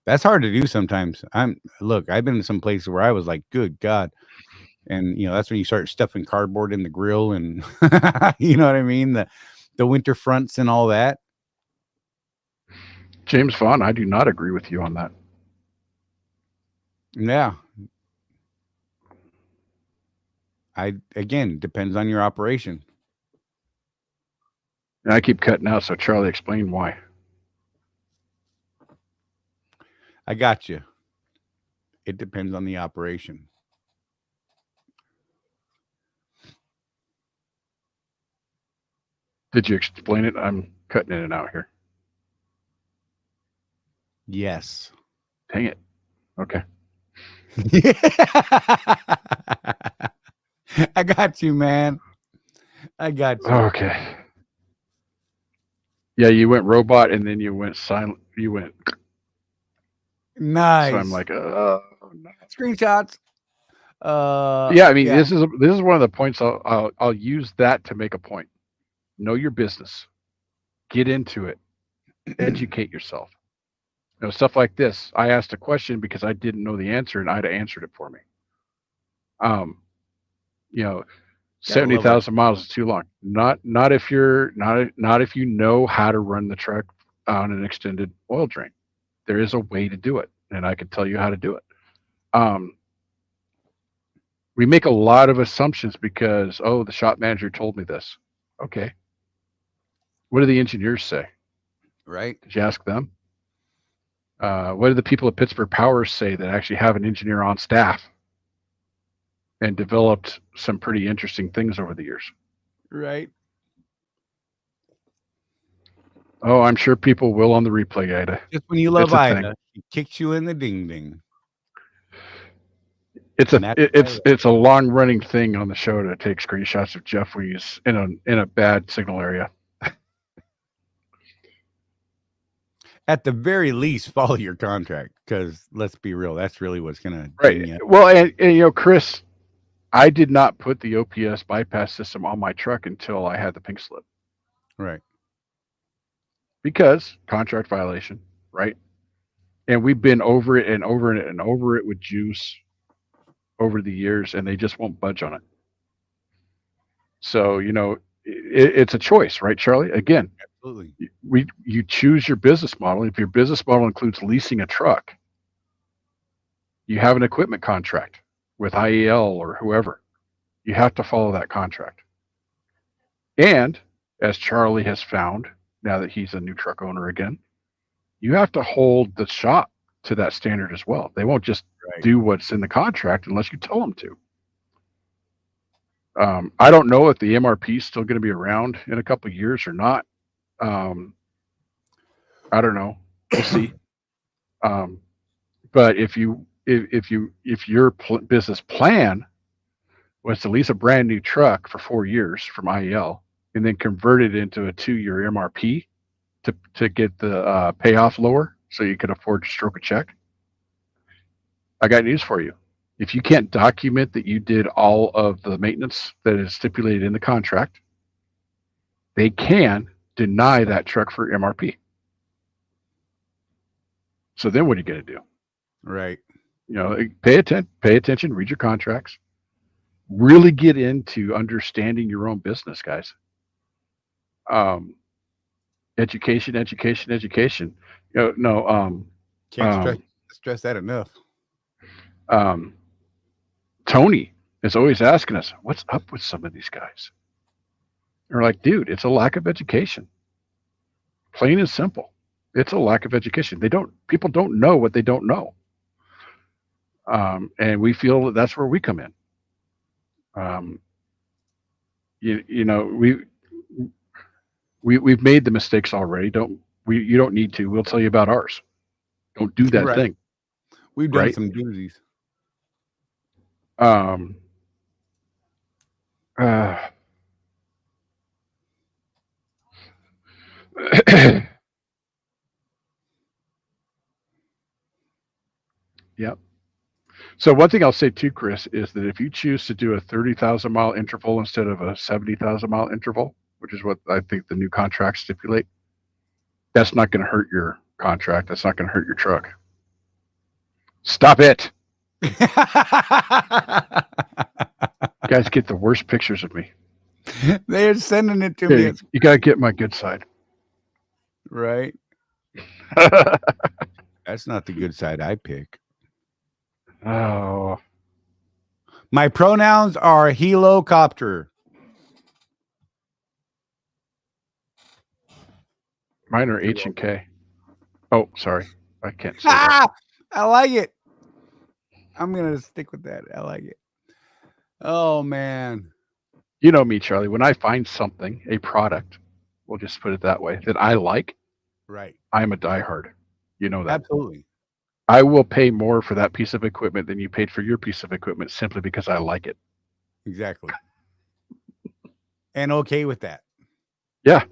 That's hard to do sometimes. I've been in some places where I was like, good God. And that's when you start stuffing cardboard in the grill and you know what I mean? The winter fronts and all that. James Vaughn, I do not agree with you on that. Yeah. Again, depends on your operation. And I keep cutting out, so Charlie, explain why. I got you. It depends on the operation. Did you explain it? I'm cutting in and out here. Yes. Dang it. Okay. I got you, man. I got you. Okay. Yeah, you went robot and then you went silent. You went. Nice. So I'm like, screenshots. Yeah, I mean, this is one of the points I'll use that to make a point. Know your business, get into it, educate yourself. Stuff like this. I asked a question because I didn't know the answer, and Ida answered it for me. 70,000 miles is too long. Not if you're not if you know how to run the truck on an extended oil drain. There is a way to do it, and I can tell you how to do it. We make a lot of assumptions because, the shop manager told me this. Okay. What do the engineers say? Right. Did you ask them? What do the people at Pittsburgh Power say that actually have an engineer on staff and developed some pretty interesting things over the years? Right. Oh, I'm sure people will on the replay, Ida. Just when you love Ida, he kicks you in the ding ding. It's a long running thing on the show to take screenshots of Jeff when he's in a bad signal area. At the very least, follow your contract, because let's be real, that's really what's gonna right. You. Well, and Chris, I did not put the OPS bypass system on my truck until I had the pink slip. Right. Because contract violation, right? And we've been over it and over it and over it with Juice over the years, and they just won't budge on it. So, it's a choice, right, Charlie? Again, absolutely. You choose your business model. If your business model includes leasing a truck, you have an equipment contract with IEL or whoever. You have to follow that contract. And as Charlie has found, now that he's a new truck owner again, you have to hold the shop to that standard as well. They won't just do what's in the contract unless you tell them to. I don't know if the MRP is still going to be around in a couple of years or not. I don't know. We'll see. But if your business plan was to lease a brand new truck for 4 years from IEL and then convert it into a 2-year MRP to get the payoff lower so you could afford to stroke a check, I got news for you. If you can't document that you did all of the maintenance that is stipulated in the contract, they can deny that truck for MRP. So then what are you going to do? Right. Pay attention, read your contracts, really get into understanding your own business, guys. Education. Can't stress that enough. Tony is always asking us, what's up with some of these guys? They're like, dude, it's a lack of education. Plain and simple. It's a lack of education. People don't know what they don't know. And we feel that that's where we come in. We've made the mistakes already. You don't need to. We'll tell you about ours. Don't do that thing. We've done some doozies. Yep. So one thing I'll say too, Chris, is that if you choose to do a 30,000 mile interval instead of a 70,000 mile interval, which is what I think the new contracts stipulate, that's not going to hurt your contract. That's not going to hurt your truck. Stop it. You guys get the worst pictures of me. They're sending it to me. You got to get my good side. Right. That's not the good side I pick. Oh. My pronouns are helicopter. Mine are H and K. Oh, sorry. I can't say that. I like it. I'm going to stick with that. I like it. Oh, man. You know me, Charlie. When I find something, a product, we'll just put it that way, that I like, right, I'm a diehard. You know that. Absolutely. I will pay more for that piece of equipment than you paid for your piece of equipment simply because I like it. Exactly. And okay with that. Yeah.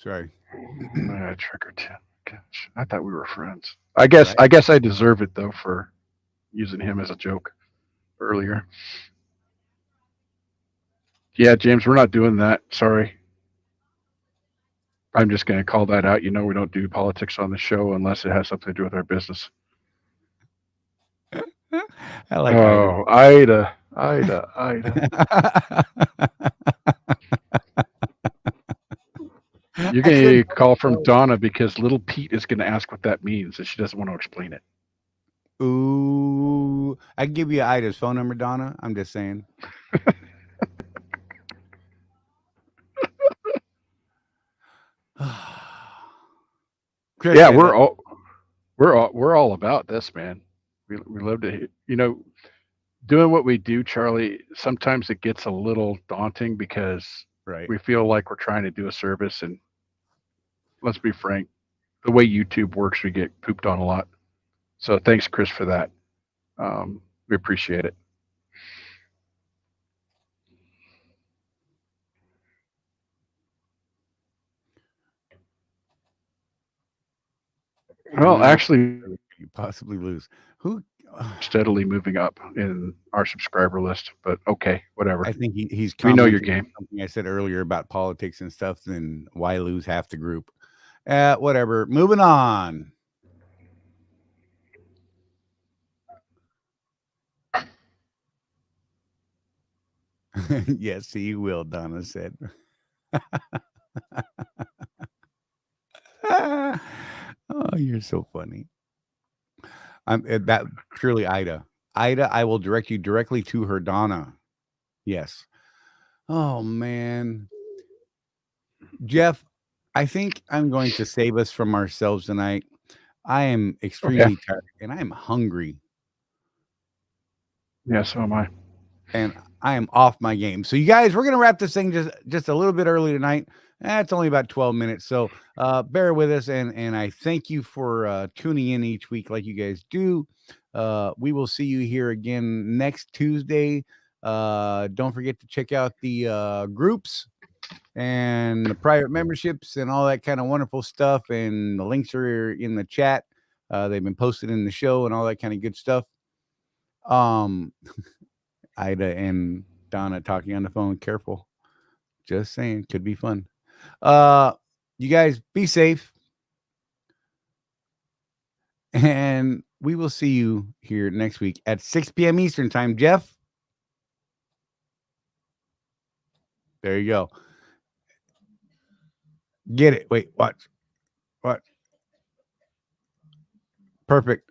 Sorry. Trick or treat. Gosh, I thought we were friends. I guess I deserve it though for using him as a joke earlier. Yeah, James, we're not doing that. Sorry. I'm just going to call that out. You know, we don't do politics on the show unless it has something to do with our business. I like Oh, Ida. You're going to get a call from Donna because little Pete is going to ask what that means, and she doesn't want to explain it. Ooh, I can give you Ida's phone number, Donna. I'm just saying. Chris, Yeah, we're all about this, man. We love to, doing what we do, Charlie. Sometimes it gets a little daunting because we feel like we're trying to do a service, and let's be frank, the way YouTube works, we get pooped on a lot. So thanks, Chris, for that. We appreciate it. Well, actually, you possibly lose. Who steadily moving up in our subscriber list, but okay, whatever. I think he's. We know your game. Something I said earlier about politics and stuff. Then why lose half the group? Whatever. Moving on. Yes, he will. Donna said. Oh, you're so funny. That truly Ida. Ida, I will direct you directly to her, Donna. Yes. Oh man. Jeff, I think I'm going to save us from ourselves tonight. I am extremely tired and I am hungry. Yeah, so am I. And I am off my game. So you guys, we're gonna wrap this thing just a little bit early tonight. It's only about 12 minutes. So bear with us, and I thank you for tuning in each week like you guys do. We will see you here again next Tuesday. Don't forget to check out the groups and the private memberships and all that kind of wonderful stuff. And the links are in the chat. They've been posted in the show and all that kind of good stuff. Ida and Donna talking on the phone. Careful. Just saying, could be fun. You guys be safe. And we will see you here next week at 6 p.m. Eastern time. Jeff? There you go. Get it. Wait, watch. What? Perfect.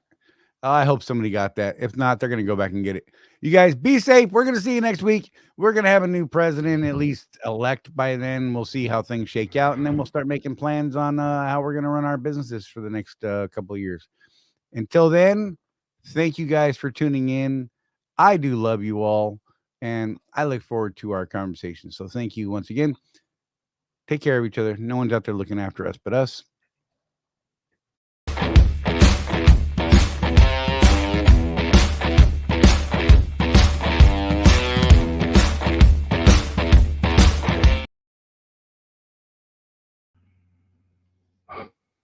I hope somebody got that. If not, they're going to go back and get it. You guys be safe. We're going to see you next week. We're going to have a new president, at least elect by then. We'll see how things shake out, and then we'll start making plans on how we're going to run our businesses for the next couple of years. Until then, thank you guys for tuning in. I do love you all, and I look forward to our conversation. So thank you once again. Take care of each other. No one's out there looking after us but us.